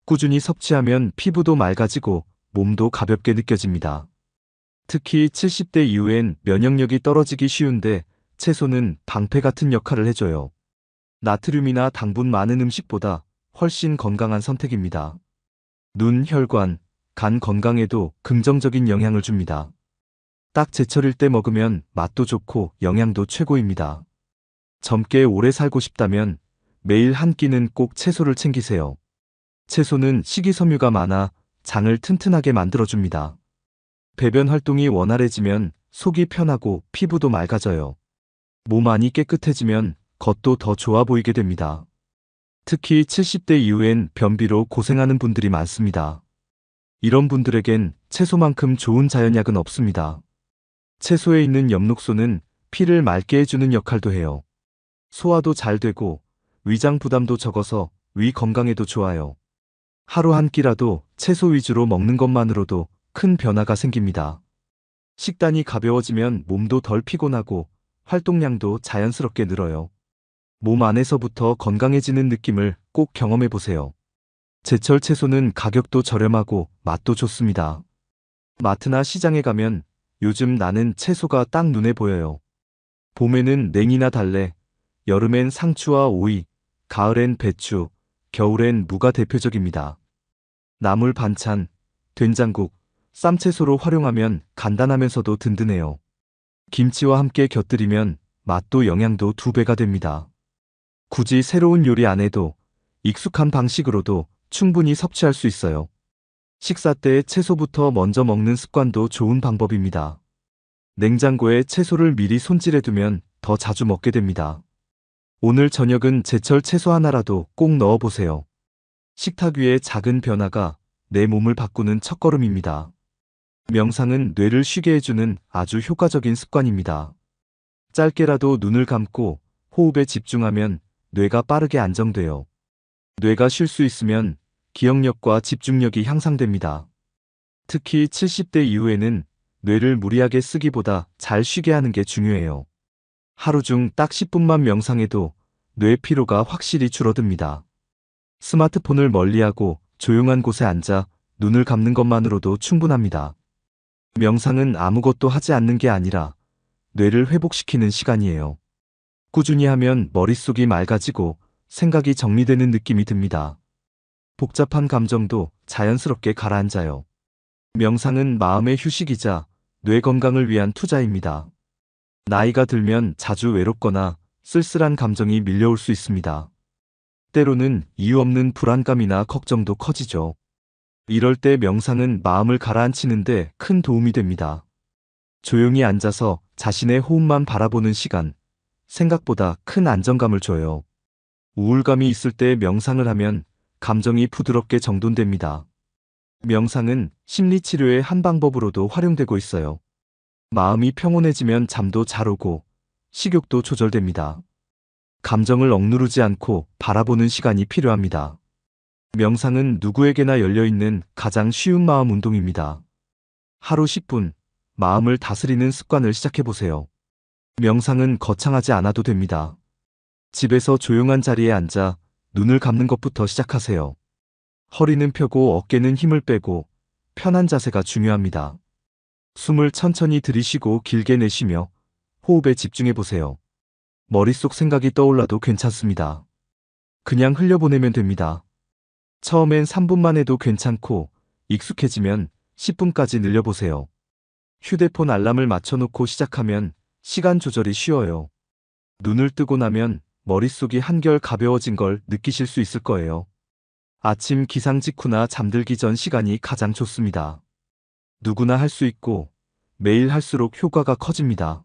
꾸준히 섭취하면 피부도 맑아지고 몸도 가볍게 느껴집니다. 특히 70대 이후엔 면역력이 떨어지기 쉬운데 채소는 방패 같은 역할을 해줘요. 나트륨이나 당분 많은 음식보다 훨씬 건강한 선택입니다. 눈, 혈관, 간 건강에도 긍정적인 영향을 줍니다. 딱 제철일 때 먹으면 맛도 좋고 영양도 최고입니다. 젊게 오래 살고 싶다면 매일 한 끼는 꼭 채소를 챙기세요. 채소는 식이섬유가 많아 장을 튼튼하게 만들어줍니다. 배변 활동이 원활해지면 속이 편하고 피부도 맑아져요. 몸 안이 깨끗해지면 겉도 더 좋아 보이게 됩니다. 특히 70대 이후엔 변비로 고생하는 분들이 많습니다. 이런 분들에겐 채소만큼 좋은 자연약은 없습니다. 채소에 있는 엽록소는 피를 맑게 해주는 역할도 해요. 소화도 잘 되고 위장 부담도 적어서 위 건강에도 좋아요. 하루 한 끼라도 채소 위주로 먹는 것만으로도 큰 변화가 생깁니다. 식단이 가벼워지면 몸도 덜 피곤하고 활동량도 자연스럽게 늘어요. 몸 안에서부터 건강해지는 느낌을 꼭 경험해 보세요. 제철 채소는 가격도 저렴하고 맛도 좋습니다. 마트나 시장에 가면 요즘 나는 채소가 딱 눈에 보여요. 봄에는 냉이나 달래, 여름엔 상추와 오이, 가을엔 배추, 겨울엔 무가 대표적입니다. 나물 반찬, 된장국, 쌈채소로 활용하면 간단하면서도 든든해요. 김치와 함께 곁들이면 맛도 영양도 2배가 됩니다. 굳이 새로운 요리 안 해도 익숙한 방식으로도 충분히 섭취할 수 있어요. 식사 때 채소부터 먼저 먹는 습관도 좋은 방법입니다. 냉장고에 채소를 미리 손질해두면 더 자주 먹게 됩니다. 오늘 저녁은 제철 채소 하나라도 꼭 넣어보세요. 식탁 위의 작은 변화가 내 몸을 바꾸는 첫걸음입니다. 명상은 뇌를 쉬게 해주는 아주 효과적인 습관입니다. 짧게라도 눈을 감고 호흡에 집중하면 뇌가 빠르게 안정돼요. 뇌가 쉴 수 있으면 기억력과 집중력이 향상됩니다. 특히 70대 이후에는 뇌를 무리하게 쓰기보다 잘 쉬게 하는 게 중요해요. 하루 중 딱 10분만 명상해도 뇌 피로가 확실히 줄어듭니다. 스마트폰을 멀리하고 조용한 곳에 앉아 눈을 감는 것만으로도 충분합니다. 명상은 아무것도 하지 않는 게 아니라 뇌를 회복시키는 시간이에요. 꾸준히 하면 머릿속이 맑아지고 생각이 정리되는 느낌이 듭니다. 복잡한 감정도 자연스럽게 가라앉아요. 명상은 마음의 휴식이자 뇌 건강을 위한 투자입니다. 나이가 들면 자주 외롭거나 쓸쓸한 감정이 밀려올 수 있습니다. 때로는 이유 없는 불안감이나 걱정도 커지죠. 이럴 때 명상은 마음을 가라앉히는데 큰 도움이 됩니다. 조용히 앉아서 자신의 호흡만 바라보는 시간, 생각보다 큰 안정감을 줘요. 우울감이 있을 때 명상을 하면 감정이 부드럽게 정돈됩니다. 명상은 심리치료의 한 방법으로도 활용되고 있어요. 마음이 평온해지면 잠도 잘 오고 식욕도 조절됩니다. 감정을 억누르지 않고 바라보는 시간이 필요합니다. 명상은 누구에게나 열려있는 가장 쉬운 마음 운동입니다. 하루 10분, 마음을 다스리는 습관을 시작해보세요. 명상은 거창하지 않아도 됩니다. 집에서 조용한 자리에 앉아 눈을 감는 것부터 시작하세요. 허리는 펴고 어깨는 힘을 빼고 편한 자세가 중요합니다. 숨을 천천히 들이쉬고 길게 내쉬며 호흡에 집중해보세요. 머릿속 생각이 떠올라도 괜찮습니다. 그냥 흘려보내면 됩니다. 처음엔 3분만 해도 괜찮고 익숙해지면 10분까지 늘려보세요. 휴대폰 알람을 맞춰놓고 시작하면 시간 조절이 쉬워요. 눈을 뜨고 나면 머릿속이 한결 가벼워진 걸 느끼실 수 있을 거예요. 아침 기상 직후나 잠들기 전 시간이 가장 좋습니다. 누구나 할 수 있고 매일 할수록 효과가 커집니다.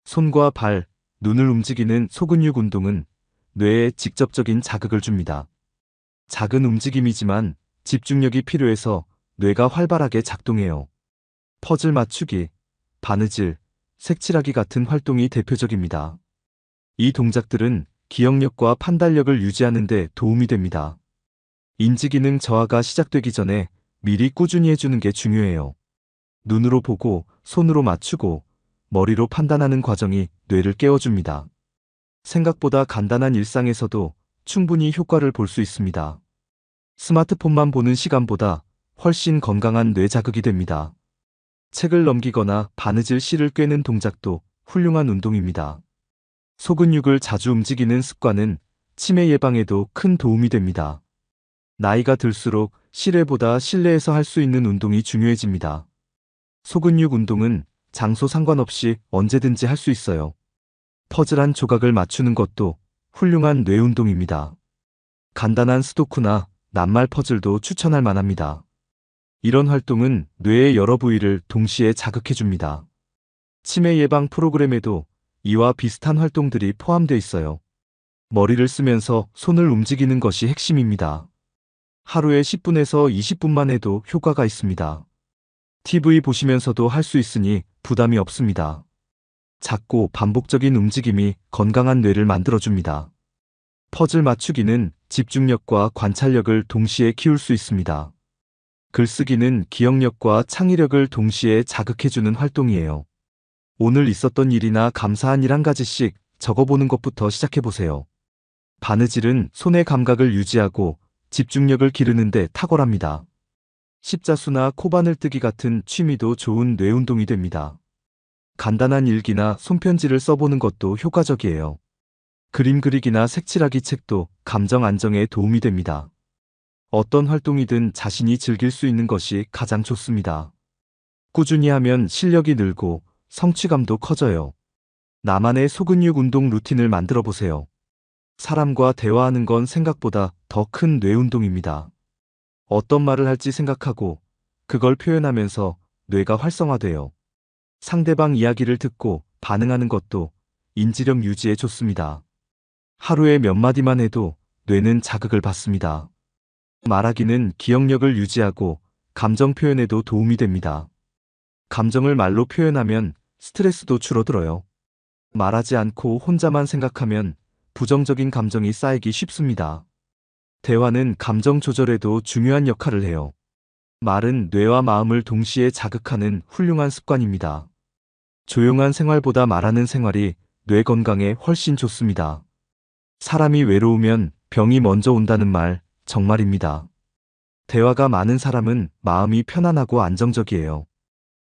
손과 발, 눈을 움직이는 소근육 운동은 뇌에 직접적인 자극을 줍니다. 작은 움직임이지만 집중력이 필요해서 뇌가 활발하게 작동해요. 퍼즐 맞추기, 바느질, 색칠하기 같은 활동이 대표적입니다. 이 동작들은 기억력과 판단력을 유지하는 데 도움이 됩니다. 인지기능 저하가 시작되기 전에 미리 꾸준히 해주는 게 중요해요. 눈으로 보고 손으로 맞추고 머리로 판단하는 과정이 뇌를 깨워줍니다. 생각보다 간단한 일상에서도 충분히 효과를 볼 수 있습니다. 스마트폰만 보는 시간보다 훨씬 건강한 뇌 자극이 됩니다. 책을 넘기거나 바느질 실을 꿰는 동작도 훌륭한 운동입니다. 소근육을 자주 움직이는 습관은 치매 예방에도 큰 도움이 됩니다. 나이가 들수록 실외보다 실내에서 할 수 있는 운동이 중요해집니다. 소근육 운동은 장소 상관없이 언제든지 할 수 있어요. 퍼즐 한 조각을 맞추는 것도 훌륭한 뇌 운동입니다. 간단한 스도쿠나 낱말 퍼즐도 추천할 만합니다. 이런 활동은 뇌의 여러 부위를 동시에 자극해 줍니다. 치매 예방 프로그램에도 이와 비슷한 활동들이 포함되어 있어요. 머리를 쓰면서 손을 움직이는 것이 핵심입니다. 하루에 10분에서 20분만 해도 효과가 있습니다. TV 보시면서도 할 수 있으니 부담이 없습니다. 작고 반복적인 움직임이 건강한 뇌를 만들어줍니다. 퍼즐 맞추기는 집중력과 관찰력을 동시에 키울 수 있습니다. 글쓰기는 기억력과 창의력을 동시에 자극해주는 활동이에요. 오늘 있었던 일이나 감사한 일 한 가지씩 적어보는 것부터 시작해보세요. 바느질은 손의 감각을 유지하고 집중력을 기르는데 탁월합니다. 십자수나 코바늘 뜨기 같은 취미도 좋은 뇌 운동이 됩니다. 간단한 일기나 손편지를 써보는 것도 효과적이에요. 그림 그리기나 색칠하기 책도 감정 안정에 도움이 됩니다. 어떤 활동이든 자신이 즐길 수 있는 것이 가장 좋습니다. 꾸준히 하면 실력이 늘고 성취감도 커져요. 나만의 소근육 운동 루틴을 만들어 보세요. 사람과 대화하는 건 생각보다 더 큰 뇌 운동입니다. 어떤 말을 할지 생각하고 그걸 표현하면서 뇌가 활성화돼요. 상대방 이야기를 듣고 반응하는 것도 인지력 유지에 좋습니다. 하루에 몇 마디만 해도 뇌는 자극을 받습니다. 말하기는 기억력을 유지하고 감정 표현에도 도움이 됩니다. 감정을 말로 표현하면 스트레스도 줄어들어요. 말하지 않고 혼자만 생각하면 부정적인 감정이 쌓이기 쉽습니다. 대화는 감정 조절에도 중요한 역할을 해요. 말은 뇌와 마음을 동시에 자극하는 훌륭한 습관입니다. 조용한 생활보다 말하는 생활이 뇌 건강에 훨씬 좋습니다. 사람이 외로우면 병이 먼저 온다는 말 정말입니다. 대화가 많은 사람은 마음이 편안하고 안정적이에요.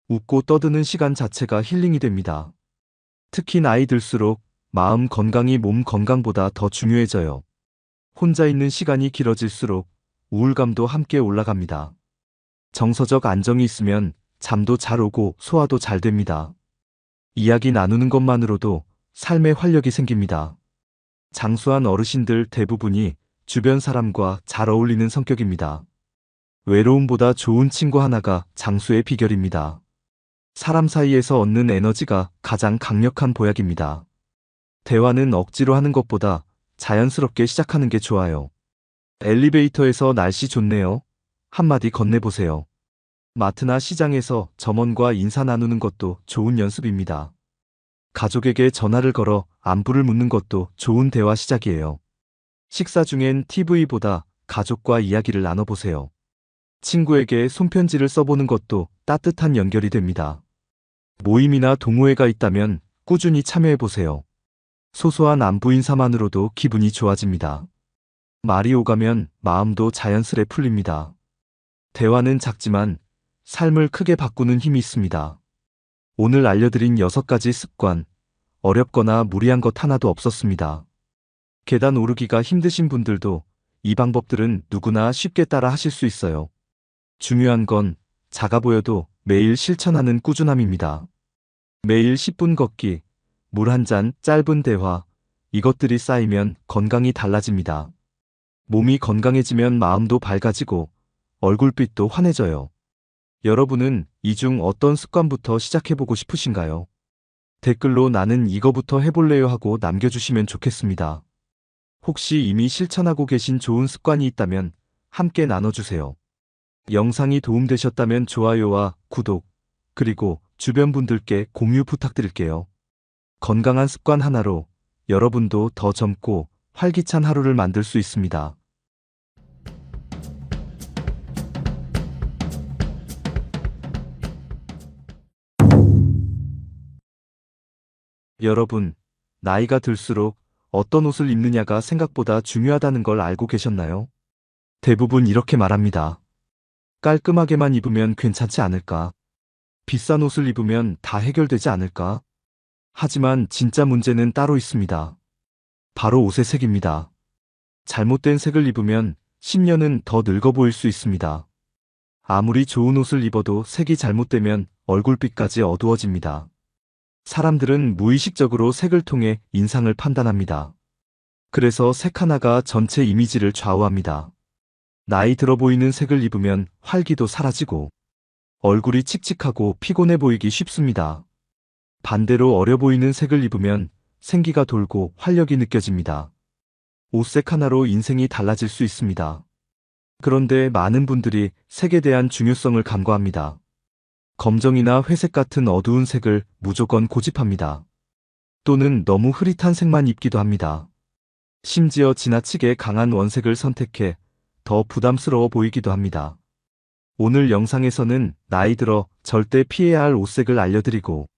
웃고 떠드는 시간 자체가 힐링이 됩니다. 특히 나이 들수록 마음 건강이 몸 건강보다 더 중요해져요. 혼자 있는 시간이 길어질수록 우울감도 함께 올라갑니다. 정서적 안정이 있으면 잠도 잘 오고 소화도 잘 됩니다. 이야기 나누는 것만으로도 삶에 활력이 생깁니다. 장수한 어르신들 대부분이 주변 사람과 잘 어울리는 성격입니다. 외로움보다 좋은 친구 하나가 장수의 비결입니다. 사람 사이에서 얻는 에너지가 가장 강력한 보약입니다. 대화는 억지로 하는 것보다 자연스럽게 시작하는 게 좋아요. 엘리베이터에서 날씨 좋네요. 한마디 건네보세요. 마트나 시장에서 점원과 인사 나누는 것도 좋은 연습입니다. 가족에게 전화를 걸어 안부를 묻는 것도 좋은 대화 시작이에요. 식사 중엔 TV보다 가족과 이야기를 나눠보세요. 친구에게 손편지를 써보는 것도 따뜻한 연결이 됩니다. 모임이나 동호회가 있다면 꾸준히 참여해보세요. 소소한 안부 인사만으로도 기분이 좋아집니다. 말이 오가면 마음도 자연스레 풀립니다. 대화는 작지만 삶을 크게 바꾸는 힘이 있습니다. 오늘 알려드린 6가지 습관, 어렵거나 무리한 것 하나도 없었습니다. 계단 오르기가 힘드신 분들도 이 방법들은 누구나 쉽게 따라 하실 수 있어요. 중요한 건 작아 보여도 매일 실천하는 꾸준함입니다. 매일 10분 걷기, 물 한 잔, 짧은 대화, 이것들이 쌓이면 건강이 달라집니다. 몸이 건강해지면 마음도 밝아지고 얼굴빛도 환해져요. 여러분은 이 중 어떤 습관부터 시작해보고 싶으신가요? 댓글로 나는 이거부터 해볼래요 하고 남겨주시면 좋겠습니다. 혹시 이미 실천하고 계신 좋은 습관이 있다면 함께 나눠주세요. 영상이 도움되셨다면 좋아요와 구독, 그리고 주변 분들께 공유 부탁드릴게요. 건강한 습관 하나로 여러분도 더 젊고 활기찬 하루를 만들 수 있습니다. 여러분, 나이가 들수록 어떤 옷을 입느냐가 생각보다 중요하다는 걸 알고 계셨나요? 대부분 이렇게 말합니다. 깔끔하게만 입으면 괜찮지 않을까? 비싼 옷을 입으면 다 해결되지 않을까? 하지만 진짜 문제는 따로 있습니다. 바로 옷의 색입니다. 잘못된 색을 입으면 10년은 더 늙어 보일 수 있습니다. 아무리 좋은 옷을 입어도 색이 잘못되면 얼굴빛까지 어두워집니다. 사람들은 무의식적으로 색을 통해 인상을 판단합니다. 그래서 색 하나가 전체 이미지를 좌우합니다. 나이 들어 보이는 색을 입으면 활기도 사라지고 얼굴이 칙칙하고 피곤해 보이기 쉽습니다. 반대로 어려 보이는 색을 입으면 생기가 돌고 활력이 느껴집니다. 옷색 하나로 인생이 달라질 수 있습니다. 그런데 많은 분들이 색에 대한 중요성을 간과합니다. 검정이나 회색 같은 어두운 색을 무조건 고집합니다. 또는 너무 흐릿한 색만 입기도 합니다. 심지어 지나치게 강한 원색을 선택해 더 부담스러워 보이기도 합니다. 오늘 영상에서는 나이 들어 절대 피해야 할 옷색을 알려드리고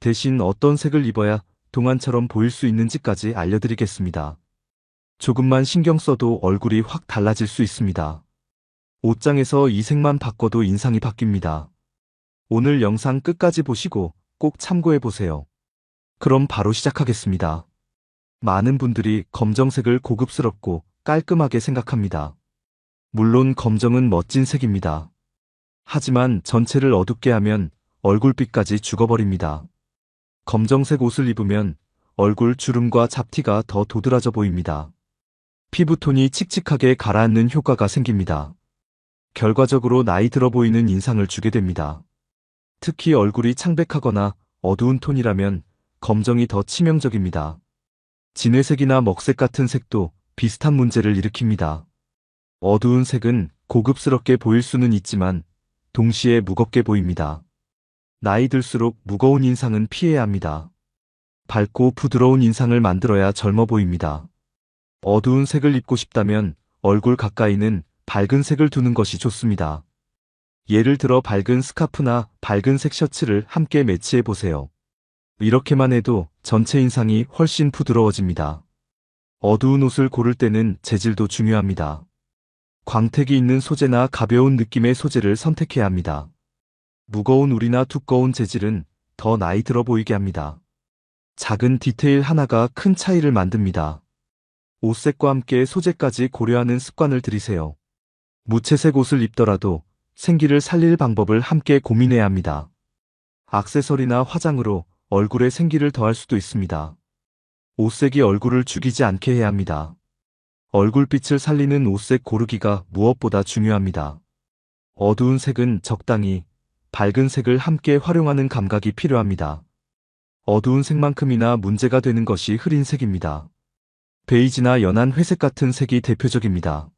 대신 어떤 색을 입어야 동안처럼 보일 수 있는지까지 알려드리겠습니다. 조금만 신경 써도 얼굴이 확 달라질 수 있습니다. 옷장에서 이 색만 바꿔도 인상이 바뀝니다. 오늘 영상 끝까지 보시고 꼭 참고해 보세요. 그럼 바로 시작하겠습니다. 많은 분들이 검정색을 고급스럽고 깔끔하게 생각합니다. 물론 검정은 멋진 색입니다. 하지만 전체를 어둡게 하면 얼굴빛까지 죽어버립니다. 검정색 옷을 입으면 얼굴 주름과 잡티가 더 도드라져 보입니다. 피부톤이 칙칙하게 가라앉는 효과가 생깁니다. 결과적으로 나이 들어 보이는 인상을 주게 됩니다. 특히 얼굴이 창백하거나 어두운 톤이라면 검정이 더 치명적입니다. 진회색이나 먹색 같은 색도 비슷한 문제를 일으킵니다. 어두운 색은 고급스럽게 보일 수는 있지만 동시에 무겁게 보입니다. 나이 들수록 무거운 인상은 피해야 합니다. 밝고 부드러운 인상을 만들어야 젊어 보입니다. 어두운 색을 입고 싶다면 얼굴 가까이는 밝은 색을 두는 것이 좋습니다. 예를 들어 밝은 스카프나 밝은 색 셔츠를 함께 매치해 보세요. 이렇게만 해도 전체 인상이 훨씬 부드러워집니다. 어두운 옷을 고를 때는 재질도 중요합니다. 광택이 있는 소재나 가벼운 느낌의 소재를 선택해야 합니다. 무거운 울이나 두꺼운 재질은 더 나이 들어 보이게 합니다. 작은 디테일 하나가 큰 차이를 만듭니다. 옷색과 함께 소재까지 고려하는 습관을 들이세요. 무채색 옷을 입더라도 생기를 살릴 방법을 함께 고민해야 합니다. 액세서리나 화장으로 얼굴에 생기를 더할 수도 있습니다. 옷색이 얼굴을 죽이지 않게 해야 합니다. 얼굴빛을 살리는 옷색 고르기가 무엇보다 중요합니다. 어두운 색은 적당히, 밝은 색을 함께 활용하는 감각이 필요합니다. 어두운 색만큼이나 문제가 되는 것이 흐린 색입니다. 베이지나 연한 회색 같은 색이 대표적입니다.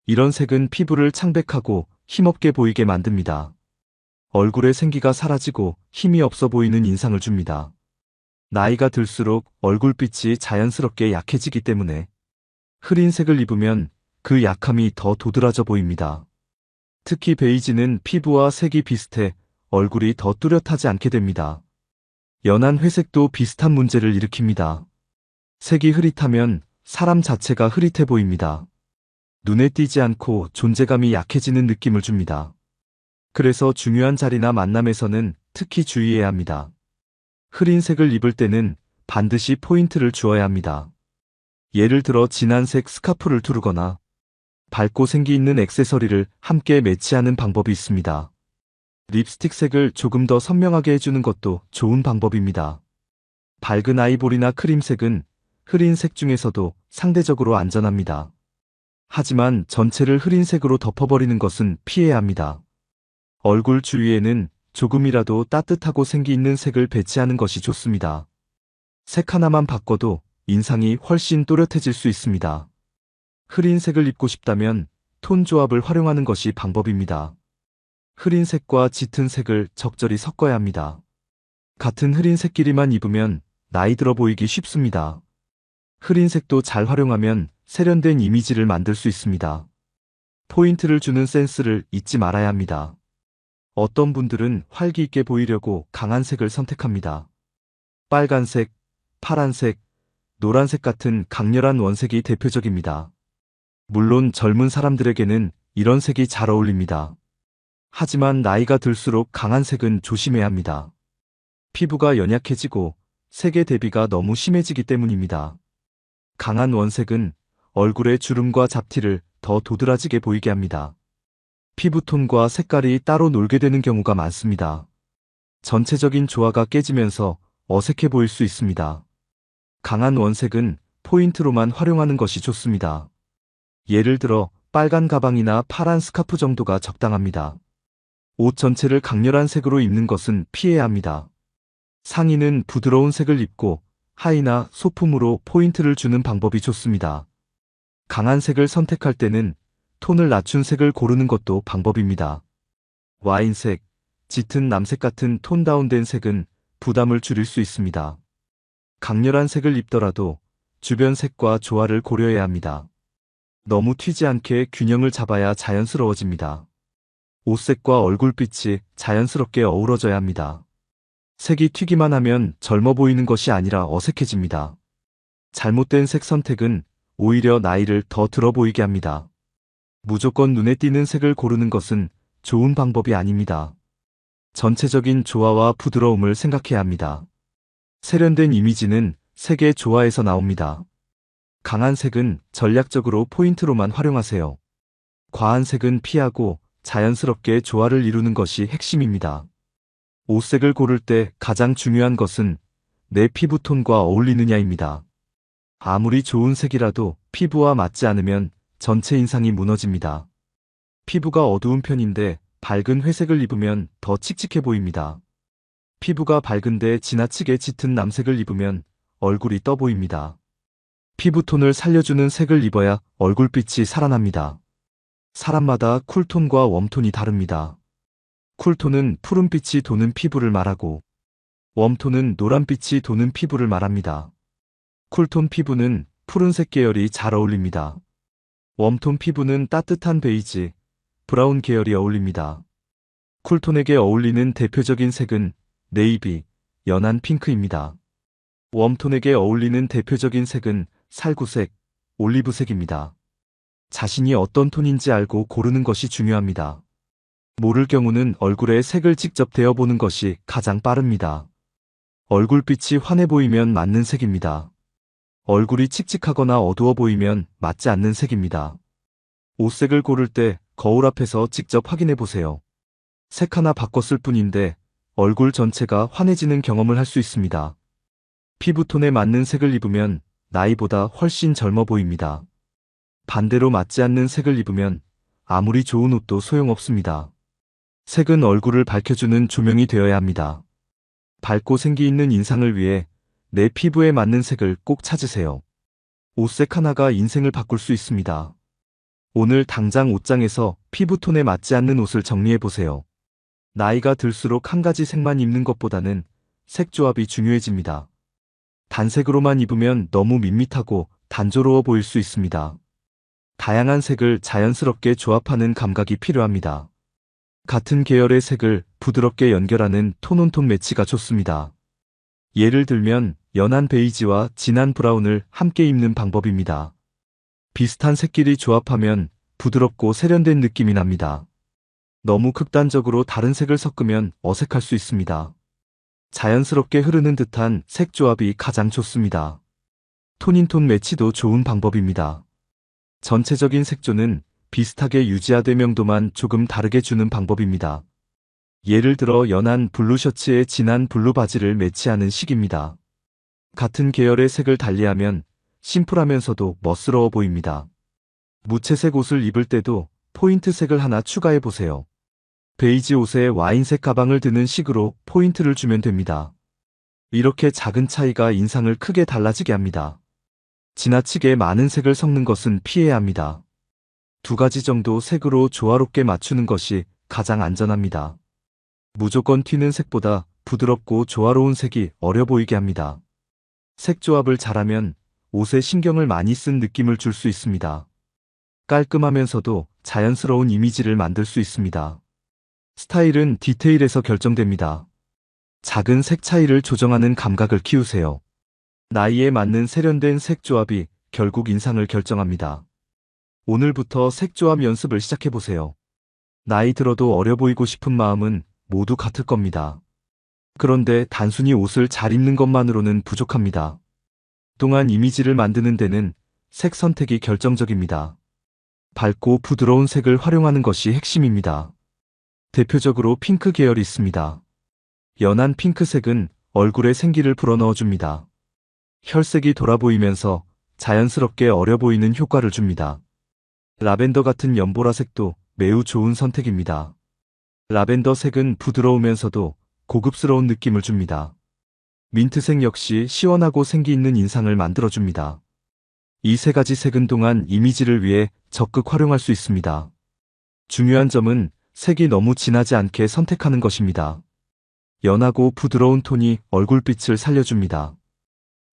이런 색은 피부를 창백하고 힘없게 보이게 만듭니다. 얼굴에 생기가 사라지고 힘이 없어 보이는 인상을 줍니다. 나이가 들수록 얼굴빛이 자연스럽게 약해지기 때문에 흐린 색을 입으면 그 약함이 더 도드라져 보입니다. 특히 베이지는 피부와 색이 비슷해 얼굴이 더 뚜렷하지 않게 됩니다. 연한 회색도 비슷한 문제를 일으킵니다. 색이 흐릿하면 사람 자체가 흐릿해 보입니다. 눈에 띄지 않고 존재감이 약해지는 느낌을 줍니다. 그래서 중요한 자리나 만남에서는 특히 주의해야 합니다. 흐린 색을 입을 때는 반드시 포인트를 주어야 합니다. 예를 들어 진한색 스카프를 두르거나 밝고 생기 있는 액세서리를 함께 매치하는 방법이 있습니다. 립스틱 색을 조금 더 선명하게 해주는 것도 좋은 방법입니다. 밝은 아이보리나 크림색은 흐린 색 중에서도 상대적으로 안전합니다. 하지만 전체를 흐린 색으로 덮어버리는 것은 피해야 합니다. 얼굴 주위에는 조금이라도 따뜻하고 생기 있는 색을 배치하는 것이 좋습니다. 색 하나만 바꿔도 인상이 훨씬 또렷해질 수 있습니다. 흐린 색을 입고 싶다면 톤 조합을 활용하는 것이 방법입니다. 흐린 색과 짙은 색을 적절히 섞어야 합니다. 같은 흐린 색끼리만 입으면 나이 들어 보이기 쉽습니다. 흐린 색도 잘 활용하면 세련된 이미지를 만들 수 있습니다. 포인트를 주는 센스를 잊지 말아야 합니다. 어떤 분들은 활기 있게 보이려고 강한 색을 선택합니다. 빨간색, 파란색, 노란색 같은 강렬한 원색이 대표적입니다. 물론 젊은 사람들에게는 이런 색이 잘 어울립니다. 하지만 나이가 들수록 강한 색은 조심해야 합니다. 피부가 연약해지고 색의 대비가 너무 심해지기 때문입니다. 강한 원색은 얼굴의 주름과 잡티를 더 도드라지게 보이게 합니다. 피부톤과 색깔이 따로 놀게 되는 경우가 많습니다. 전체적인 조화가 깨지면서 어색해 보일 수 있습니다. 강한 원색은 포인트로만 활용하는 것이 좋습니다. 예를 들어 빨간 가방이나 파란 스카프 정도가 적당합니다. 옷 전체를 강렬한 색으로 입는 것은 피해야 합니다. 상의는 부드러운 색을 입고 하의나 소품으로 포인트를 주는 방법이 좋습니다. 강한 색을 선택할 때는 톤을 낮춘 색을 고르는 것도 방법입니다. 와인색, 짙은 남색 같은 톤 다운된 색은 부담을 줄일 수 있습니다. 강렬한 색을 입더라도 주변 색과 조화를 고려해야 합니다. 너무 튀지 않게 균형을 잡아야 자연스러워집니다. 옷색과 얼굴빛이 자연스럽게 어우러져야 합니다. 색이 튀기만 하면 젊어 보이는 것이 아니라 어색해집니다. 잘못된 색 선택은 오히려 나이를 더 들어 보이게 합니다. 무조건 눈에 띄는 색을 고르는 것은 좋은 방법이 아닙니다. 전체적인 조화와 부드러움을 생각해야 합니다. 세련된 이미지는 색의 조화에서 나옵니다. 강한 색은 전략적으로 포인트로만 활용하세요. 과한 색은 피하고 자연스럽게 조화를 이루는 것이 핵심입니다. 옷색을 고를 때 가장 중요한 것은 내 피부톤과 어울리느냐입니다. 아무리 좋은 색이라도 피부와 맞지 않으면 전체 인상이 무너집니다. 피부가 어두운 편인데 밝은 회색을 입으면 더 칙칙해 보입니다. 피부가 밝은데 지나치게 짙은 남색을 입으면 얼굴이 떠 보입니다. 피부톤을 살려주는 색을 입어야 얼굴빛이 살아납니다. 사람마다 쿨톤과 웜톤이 다릅니다. 쿨톤은 푸른빛이 도는 피부를 말하고 웜톤은 노란빛이 도는 피부를 말합니다. 쿨톤 피부는 푸른색 계열이 잘 어울립니다. 웜톤 피부는 따뜻한 베이지, 브라운 계열이 어울립니다. 쿨톤에게 어울리는 대표적인 색은 네이비, 연한 핑크입니다. 웜톤에게 어울리는 대표적인 색은 살구색, 올리브색입니다. 자신이 어떤 톤인지 알고 고르는 것이 중요합니다. 모를 경우는 얼굴에 색을 직접 대어보는 것이 가장 빠릅니다. 얼굴빛이 환해 보이면 맞는 색입니다. 얼굴이 칙칙하거나 어두워 보이면 맞지 않는 색입니다. 옷색을 고를 때 거울 앞에서 직접 확인해 보세요. 색 하나 바꿨을 뿐인데 얼굴 전체가 환해지는 경험을 할 수 있습니다. 피부톤에 맞는 색을 입으면 나이보다 훨씬 젊어 보입니다. 반대로 맞지 않는 색을 입으면 아무리 좋은 옷도 소용없습니다. 색은 얼굴을 밝혀주는 조명이 되어야 합니다. 밝고 생기 있는 인상을 위해 내 피부에 맞는 색을 꼭 찾으세요. 옷색 하나가 인생을 바꿀 수 있습니다. 오늘 당장 옷장에서 피부톤에 맞지 않는 옷을 정리해보세요. 나이가 들수록 한 가지 색만 입는 것보다는 색 조합이 중요해집니다. 단색으로만 입으면 너무 밋밋하고 단조로워 보일 수 있습니다. 다양한 색을 자연스럽게 조합하는 감각이 필요합니다. 같은 계열의 색을 부드럽게 연결하는 톤온톤 매치가 좋습니다. 예를 들면 연한 베이지와 진한 브라운을 함께 입는 방법입니다. 비슷한 색끼리 조합하면 부드럽고 세련된 느낌이 납니다. 너무 극단적으로 다른 색을 섞으면 어색할 수 있습니다. 자연스럽게 흐르는 듯한 색 조합이 가장 좋습니다. 톤인톤 매치도 좋은 방법입니다. 전체적인 색조는 비슷하게 유지하되 명도만 조금 다르게 주는 방법입니다. 예를 들어 연한 블루 셔츠에 진한 블루 바지를 매치하는 식입니다. 같은 계열의 색을 달리하면 심플하면서도 멋스러워 보입니다. 무채색 옷을 입을 때도 포인트 색을 하나 추가해 보세요. 베이지 옷에 와인색 가방을 드는 식으로 포인트를 주면 됩니다. 이렇게 작은 차이가 인상을 크게 달라지게 합니다. 지나치게 많은 색을 섞는 것은 피해야 합니다. 두 가지 정도 색으로 조화롭게 맞추는 것이 가장 안전합니다. 무조건 튀는 색보다 부드럽고 조화로운 색이 어려 보이게 합니다. 색 조합을 잘하면 옷에 신경을 많이 쓴 느낌을 줄 수 있습니다. 깔끔하면서도 자연스러운 이미지를 만들 수 있습니다. 스타일은 디테일에서 결정됩니다. 작은 색 차이를 조정하는 감각을 키우세요. 나이에 맞는 세련된 색 조합이 결국 인상을 결정합니다. 오늘부터 색 조합 연습을 시작해보세요. 나이 들어도 어려 보이고 싶은 마음은 모두 같을 겁니다. 그런데 단순히 옷을 잘 입는 것만으로는 부족합니다. 또한 이미지를 만드는 데는 색 선택이 결정적입니다. 밝고 부드러운 색을 활용하는 것이 핵심입니다. 대표적으로 핑크 계열이 있습니다. 연한 핑크색은 얼굴에 생기를 불어넣어줍니다. 혈색이 돌아 보이면서 자연스럽게 어려 보이는 효과를 줍니다. 라벤더 같은 연보라색도 매우 좋은 선택입니다. 라벤더 색은 부드러우면서도 고급스러운 느낌을 줍니다. 민트색 역시 시원하고 생기 있는 인상을 만들어줍니다. 이 세 가지 색은 동안 이미지를 위해 적극 활용할 수 있습니다. 중요한 점은 색이 너무 진하지 않게 선택하는 것입니다. 연하고 부드러운 톤이 얼굴빛을 살려줍니다.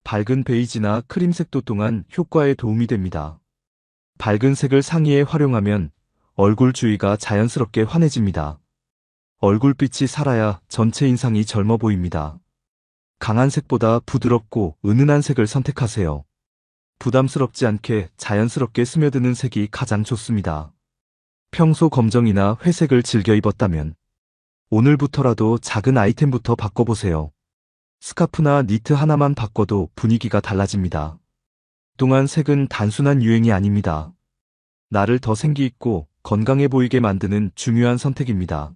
밝은 베이지나 크림색도 동안 효과에 도움이 됩니다. 밝은 색을 상의에 활용하면 얼굴 주위가 자연스럽게 환해집니다. 얼굴빛이 살아야 전체 인상이 젊어 보입니다. 강한 색보다 부드럽고 은은한 색을 선택하세요. 부담스럽지 않게 자연스럽게 스며드는 색이 가장 좋습니다. 평소 검정이나 회색을 즐겨 입었다면 오늘부터라도 작은 아이템부터 바꿔보세요. 스카프나 니트 하나만 바꿔도 분위기가 달라집니다. 동안 색은 단순한 유행이 아닙니다. 나를 더 생기 있고 건강해 보이게 만드는 중요한 선택입니다.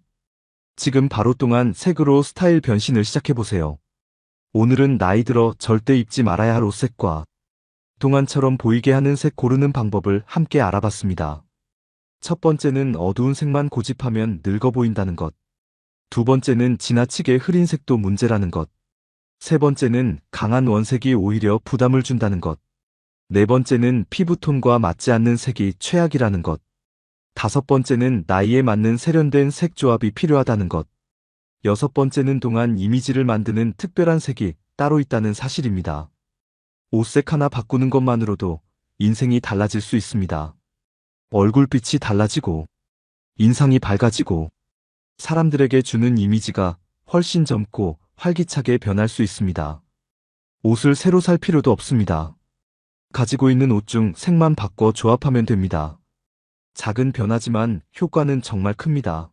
지금 바로 동안 색으로 스타일 변신을 시작해보세요. 오늘은 나이 들어 절대 입지 말아야 할 옷색과 동안처럼 보이게 하는 색 고르는 방법을 함께 알아봤습니다. 첫 번째는 어두운 색만 고집하면 늙어 보인다는 것. 두 번째는 지나치게 흐린 색도 문제라는 것. 세 번째는 강한 원색이 오히려 부담을 준다는 것. 네 번째는 피부톤과 맞지 않는 색이 최악이라는 것. 다섯 번째는 나이에 맞는 세련된 색 조합이 필요하다는 것. 여섯 번째는 동안 이미지를 만드는 특별한 색이 따로 있다는 사실입니다. 옷색 하나 바꾸는 것만으로도 인생이 달라질 수 있습니다. 얼굴빛이 달라지고, 인상이 밝아지고, 사람들에게 주는 이미지가 훨씬 젊고 활기차게 변할 수 있습니다. 옷을 새로 살 필요도 없습니다. 가지고 있는 옷 중 색만 바꿔 조합하면 됩니다. 작은 변화지만 효과는 정말 큽니다.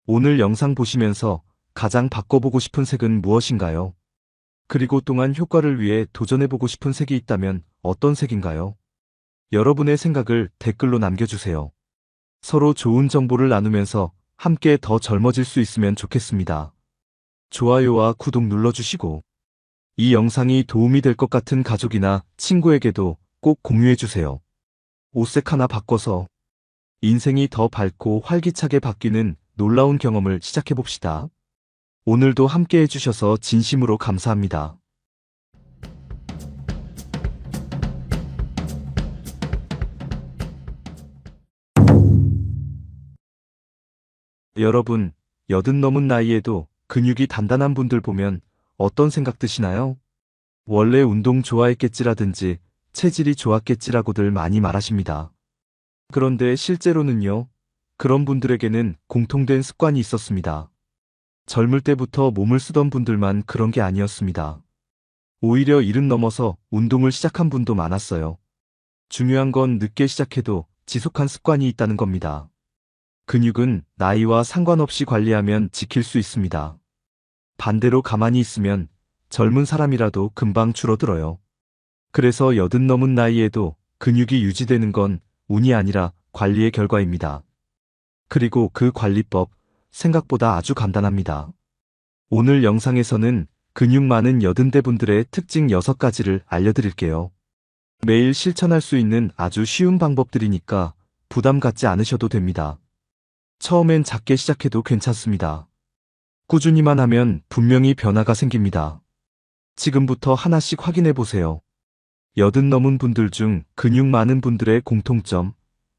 오늘 영상 보시면서 가장 바꿔보고 싶은 색은 무엇인가요? 그리고 또한 효과를 위해 도전해보고 싶은 색이 있다면 어떤 색인가요? 여러분의 생각을 댓글로 남겨주세요. 서로 좋은 정보를 나누면서 함께 더 젊어질 수 있으면 좋겠습니다. 좋아요와 구독 눌러주시고 이 영상이 도움이 될 것 같은 가족이나 친구에게도 꼭 공유해주세요. 옷색 하나 바꿔서 인생이 더 밝고 활기차게 바뀌는 놀라운 경험을 시작해봅시다. 오늘도 함께 해주셔서 진심으로 감사합니다. 여러분, 80 넘은 나이에도 근육이 단단한 분들 보면 어떤 생각 드시나요? 원래 운동 좋아했겠지라든지 체질이 좋았겠지라고들 많이 말하십니다. 그런데 실제로는요, 그런 분들에게는 공통된 습관이 있었습니다. 젊을 때부터 몸을 쓰던 분들만 그런 게 아니었습니다. 오히려 70 넘어서 운동을 시작한 분도 많았어요. 중요한 건 늦게 시작해도 지속한 습관이 있다는 겁니다. 근육은 나이와 상관없이 관리하면 지킬 수 있습니다. 반대로 가만히 있으면 젊은 사람이라도 금방 줄어들어요. 그래서 80 넘은 나이에도 근육이 유지되는 건 운이 아니라 관리의 결과입니다. 그리고 그 관리법, 생각보다 아주 간단합니다. 오늘 영상에서는 근육 많은 80대 분들의 특징 6가지를 알려드릴게요. 매일 실천할 수 있는 아주 쉬운 방법들이니까 부담 갖지 않으셔도 됩니다. 처음엔 작게 시작해도 괜찮습니다. 꾸준히만 하면 분명히 변화가 생깁니다. 지금부터 하나씩 확인해 보세요. 80 넘은 분들 중 근육 많은 분들의 공통점,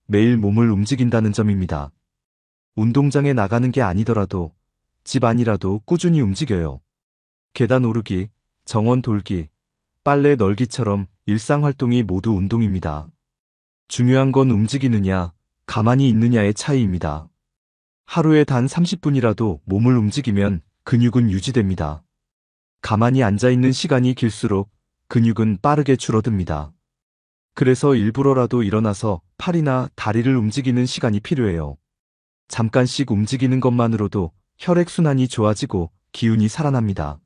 매일 몸을 움직인다는 점입니다. 운동장에 나가는 게 아니더라도 집 안이라도 꾸준히 움직여요. 계단 오르기, 정원 돌기, 빨래 널기처럼 일상활동이 모두 운동입니다. 중요한 건 움직이느냐, 가만히 있느냐의 차이입니다. 하루에 단 30분이라도 몸을 움직이면 근육은 유지됩니다. 가만히 앉아있는 시간이 길수록 근육은 빠르게 줄어듭니다. 그래서 일부러라도 일어나서 팔이나 다리를 움직이는 시간이 필요해요. 잠깐씩 움직이는 것만으로도 혈액순환이 좋아지고 기운이 살아납니다.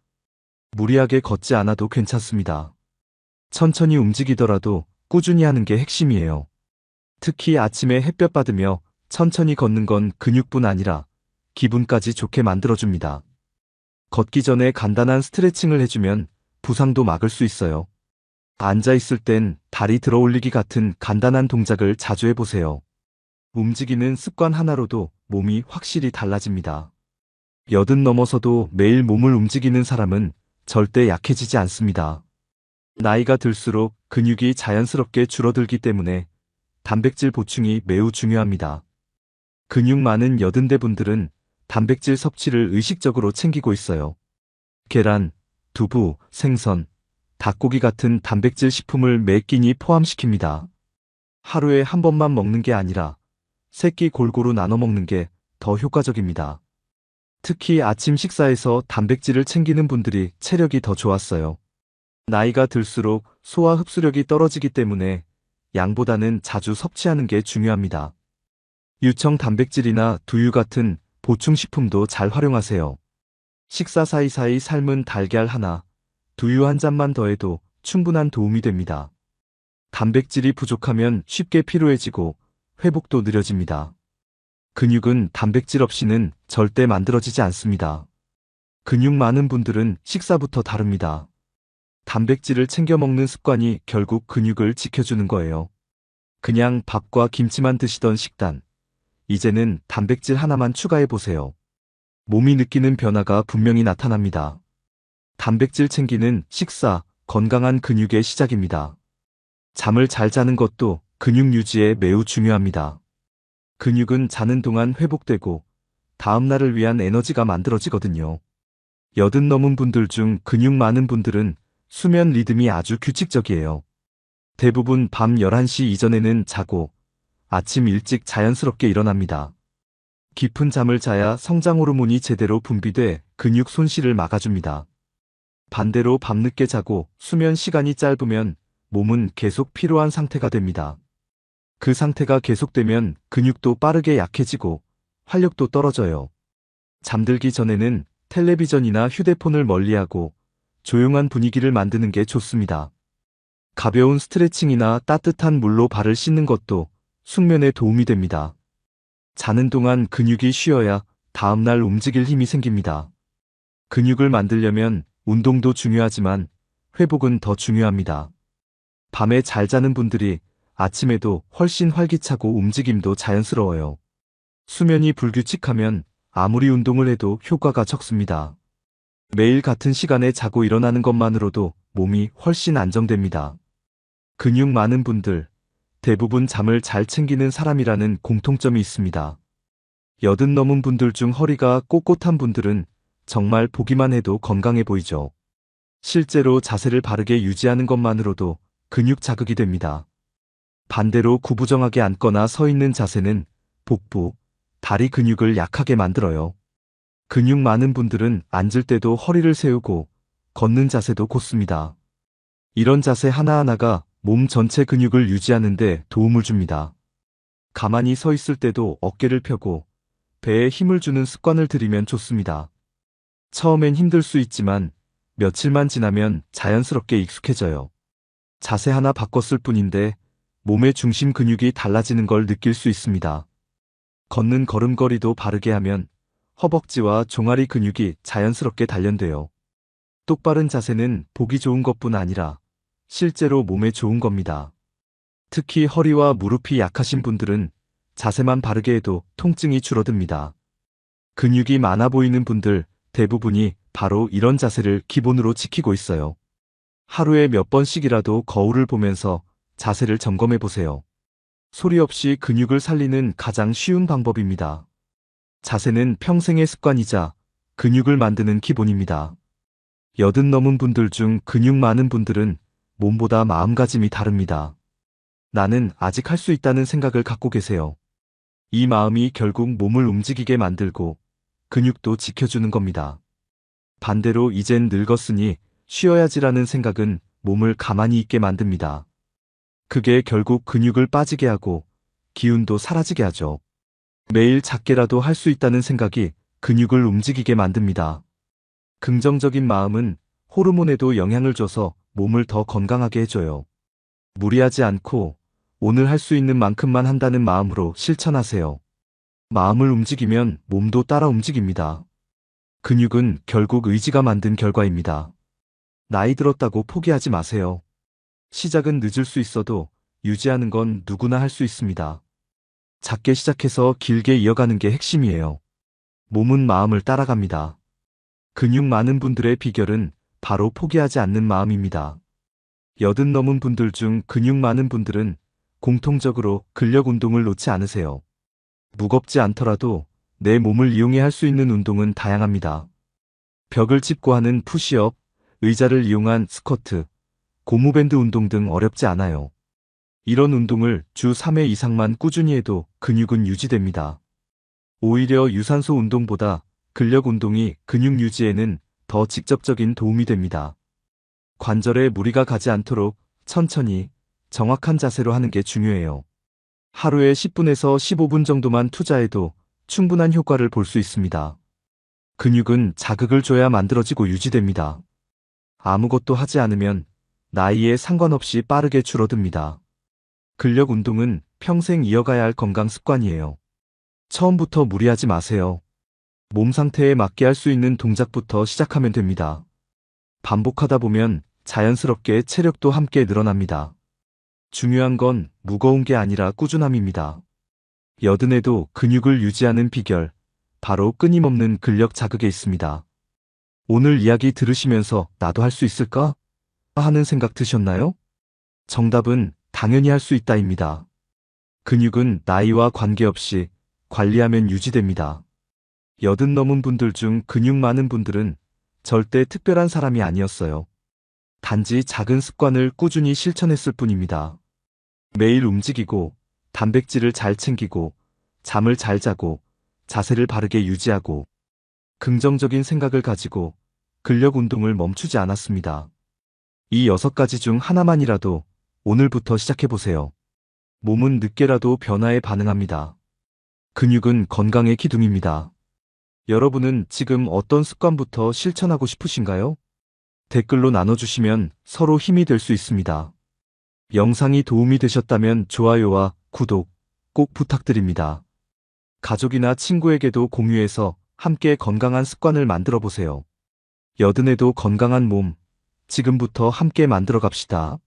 무리하게 걷지 않아도 괜찮습니다. 천천히 움직이더라도 꾸준히 하는 게 핵심이에요. 특히 아침에 햇볕 받으며 천천히 걷는 건 근육뿐 아니라 기분까지 좋게 만들어줍니다. 걷기 전에 간단한 스트레칭을 해주면 부상도 막을 수 있어요. 앉아있을 땐 다리 들어 올리기 같은 간단한 동작을 자주 해보세요. 움직이는 습관 하나로도 몸이 확실히 달라집니다. 80 넘어서도 매일 몸을 움직이는 사람은 절대 약해지지 않습니다. 나이가 들수록 근육이 자연스럽게 줄어들기 때문에 단백질 보충이 매우 중요합니다. 근육 많은 80대 분들은 단백질 섭취를 의식적으로 챙기고 있어요. 계란, 두부, 생선, 닭고기 같은 단백질 식품을 매 끼니 포함시킵니다. 하루에 한 번만 먹는 게 아니라 3끼 골고루 나눠 먹는 게 더 효과적입니다. 특히 아침 식사에서 단백질을 챙기는 분들이 체력이 더 좋았어요. 나이가 들수록 소화 흡수력이 떨어지기 때문에 양보다는 자주 섭취하는 게 중요합니다. 유청 단백질이나 두유 같은 보충식품도 잘 활용하세요. 식사 사이사이 삶은 달걀 하나, 두유 한 잔만 더해도 충분한 도움이 됩니다. 단백질이 부족하면 쉽게 피로해지고 회복도 느려집니다. 근육은 단백질 없이는 절대 만들어지지 않습니다. 근육 많은 분들은 식사부터 다릅니다. 단백질을 챙겨 먹는 습관이 결국 근육을 지켜주는 거예요. 그냥 밥과 김치만 드시던 식단, 이제는 단백질 하나만 추가해보세요. 몸이 느끼는 변화가 분명히 나타납니다. 단백질 챙기는 식사, 건강한 근육의 시작입니다. 잠을 잘 자는 것도 근육 유지에 매우 중요합니다. 근육은 자는 동안 회복되고 다음 날을 위한 에너지가 만들어지거든요. 80 넘은 분들 중 근육 많은 분들은 수면 리듬이 아주 규칙적이에요. 대부분 밤 11시 이전에는 자고 아침 일찍 자연스럽게 일어납니다. 깊은 잠을 자야 성장 호르몬이 제대로 분비돼 근육 손실을 막아줍니다. 반대로 밤늦게 자고 수면 시간이 짧으면 몸은 계속 피로한 상태가 됩니다. 그 상태가 계속되면 근육도 빠르게 약해지고 활력도 떨어져요. 잠들기 전에는 텔레비전이나 휴대폰을 멀리하고 조용한 분위기를 만드는 게 좋습니다. 가벼운 스트레칭이나 따뜻한 물로 발을 씻는 것도 숙면에 도움이 됩니다. 자는 동안 근육이 쉬어야 다음날 움직일 힘이 생깁니다. 근육을 만들려면 운동도 중요하지만 회복은 더 중요합니다. 밤에 잘 자는 분들이 아침에도 훨씬 활기차고 움직임도 자연스러워요. 수면이 불규칙하면 아무리 운동을 해도 효과가 적습니다. 매일 같은 시간에 자고 일어나는 것만으로도 몸이 훨씬 안정됩니다. 근육 많은 분들, 대부분 잠을 잘 챙기는 사람이라는 공통점이 있습니다. 80 넘은 분들 중 허리가 꼿꼿한 분들은 정말 보기만 해도 건강해 보이죠. 실제로 자세를 바르게 유지하는 것만으로도 근육 자극이 됩니다. 반대로 구부정하게 앉거나 서 있는 자세는 복부, 다리 근육을 약하게 만들어요. 근육 많은 분들은 앉을 때도 허리를 세우고 걷는 자세도 곧습니다. 이런 자세 하나하나가 몸 전체 근육을 유지하는 데 도움을 줍니다. 가만히 서 있을 때도 어깨를 펴고 배에 힘을 주는 습관을 들이면 좋습니다. 처음엔 힘들 수 있지만 며칠만 지나면 자연스럽게 익숙해져요. 자세 하나 바꿨을 뿐인데 몸의 중심 근육이 달라지는 걸 느낄 수 있습니다. 걷는 걸음걸이도 바르게 하면 허벅지와 종아리 근육이 자연스럽게 단련돼요. 똑바른 자세는 보기 좋은 것뿐 아니라 실제로 몸에 좋은 겁니다. 특히 허리와 무릎이 약하신 분들은 자세만 바르게 해도 통증이 줄어듭니다. 근육이 많아 보이는 분들 대부분이 바로 이런 자세를 기본으로 지키고 있어요. 하루에 몇 번씩이라도 거울을 보면서 자세를 점검해 보세요. 소리 없이 근육을 살리는 가장 쉬운 방법입니다. 자세는 평생의 습관이자 근육을 만드는 기본입니다. 80 넘은 분들 중 근육 많은 분들은 몸보다 마음가짐이 다릅니다. 나는 아직 할 수 있다는 생각을 갖고 계세요. 이 마음이 결국 몸을 움직이게 만들고 근육도 지켜주는 겁니다. 반대로 이젠 늙었으니 쉬어야지라는 생각은 몸을 가만히 있게 만듭니다. 그게 결국 근육을 빠지게 하고 기운도 사라지게 하죠. 매일 작게라도 할 수 있다는 생각이 근육을 움직이게 만듭니다. 긍정적인 마음은 호르몬에도 영향을 줘서 몸을 더 건강하게 해줘요. 무리하지 않고 오늘 할 수 있는 만큼만 한다는 마음으로 실천하세요. 마음을 움직이면 몸도 따라 움직입니다. 근육은 결국 의지가 만든 결과입니다. 나이 들었다고 포기하지 마세요. 시작은 늦을 수 있어도 유지하는 건 누구나 할 수 있습니다. 작게 시작해서 길게 이어가는 게 핵심이에요. 몸은 마음을 따라갑니다. 근육 많은 분들의 비결은 바로 포기하지 않는 마음입니다. 80 넘은 분들 중 근육 많은 분들은 공통적으로 근력 운동을 놓지 않으세요. 무겁지 않더라도 내 몸을 이용해 할 수 있는 운동은 다양합니다. 벽을 짚고 하는 푸시업, 의자를 이용한 스쿼트, 고무밴드 운동 등 어렵지 않아요. 이런 운동을 주 3회 이상만 꾸준히 해도 근육은 유지됩니다. 오히려 유산소 운동보다 근력 운동이 근육 유지에는 더 직접적인 도움이 됩니다. 관절에 무리가 가지 않도록 천천히 정확한 자세로 하는 게 중요해요. 하루에 10분에서 15분 정도만 투자해도 충분한 효과를 볼 수 있습니다. 근육은 자극을 줘야 만들어지고 유지됩니다. 아무것도 하지 않으면 나이에 상관없이 빠르게 줄어듭니다. 근력 운동은 평생 이어가야 할 건강 습관이에요. 처음부터 무리하지 마세요. 몸 상태에 맞게 할 수 있는 동작부터 시작하면 됩니다. 반복하다 보면 자연스럽게 체력도 함께 늘어납니다. 중요한 건 무거운 게 아니라 꾸준함입니다. 여든에도 근육을 유지하는 비결, 바로 끊임없는 근력 자극에 있습니다. 오늘 이야기 들으시면서 나도 할 수 있을까? 하는 생각 드셨나요? 정답은 당연히 할 수 있다입니다. 근육은 나이와 관계없이 관리하면 유지됩니다. 80 넘은 분들 중 근육 많은 분들은 절대 특별한 사람이 아니었어요. 단지 작은 습관을 꾸준히 실천했을 뿐입니다. 매일 움직이고, 단백질을 잘 챙기고, 잠을 잘 자고, 자세를 바르게 유지하고, 긍정적인 생각을 가지고 근력 운동을 멈추지 않았습니다. 이 6가지 중 하나만이라도 오늘부터 시작해보세요. 몸은 늦게라도 변화에 반응합니다. 근육은 건강의 기둥입니다. 여러분은 지금 어떤 습관부터 실천하고 싶으신가요? 댓글로 나눠주시면 서로 힘이 될 수 있습니다. 영상이 도움이 되셨다면 좋아요와 구독 꼭 부탁드립니다. 가족이나 친구에게도 공유해서 함께 건강한 습관을 만들어 보세요. 여든에도 건강한 몸, 지금부터 함께 만들어 갑시다.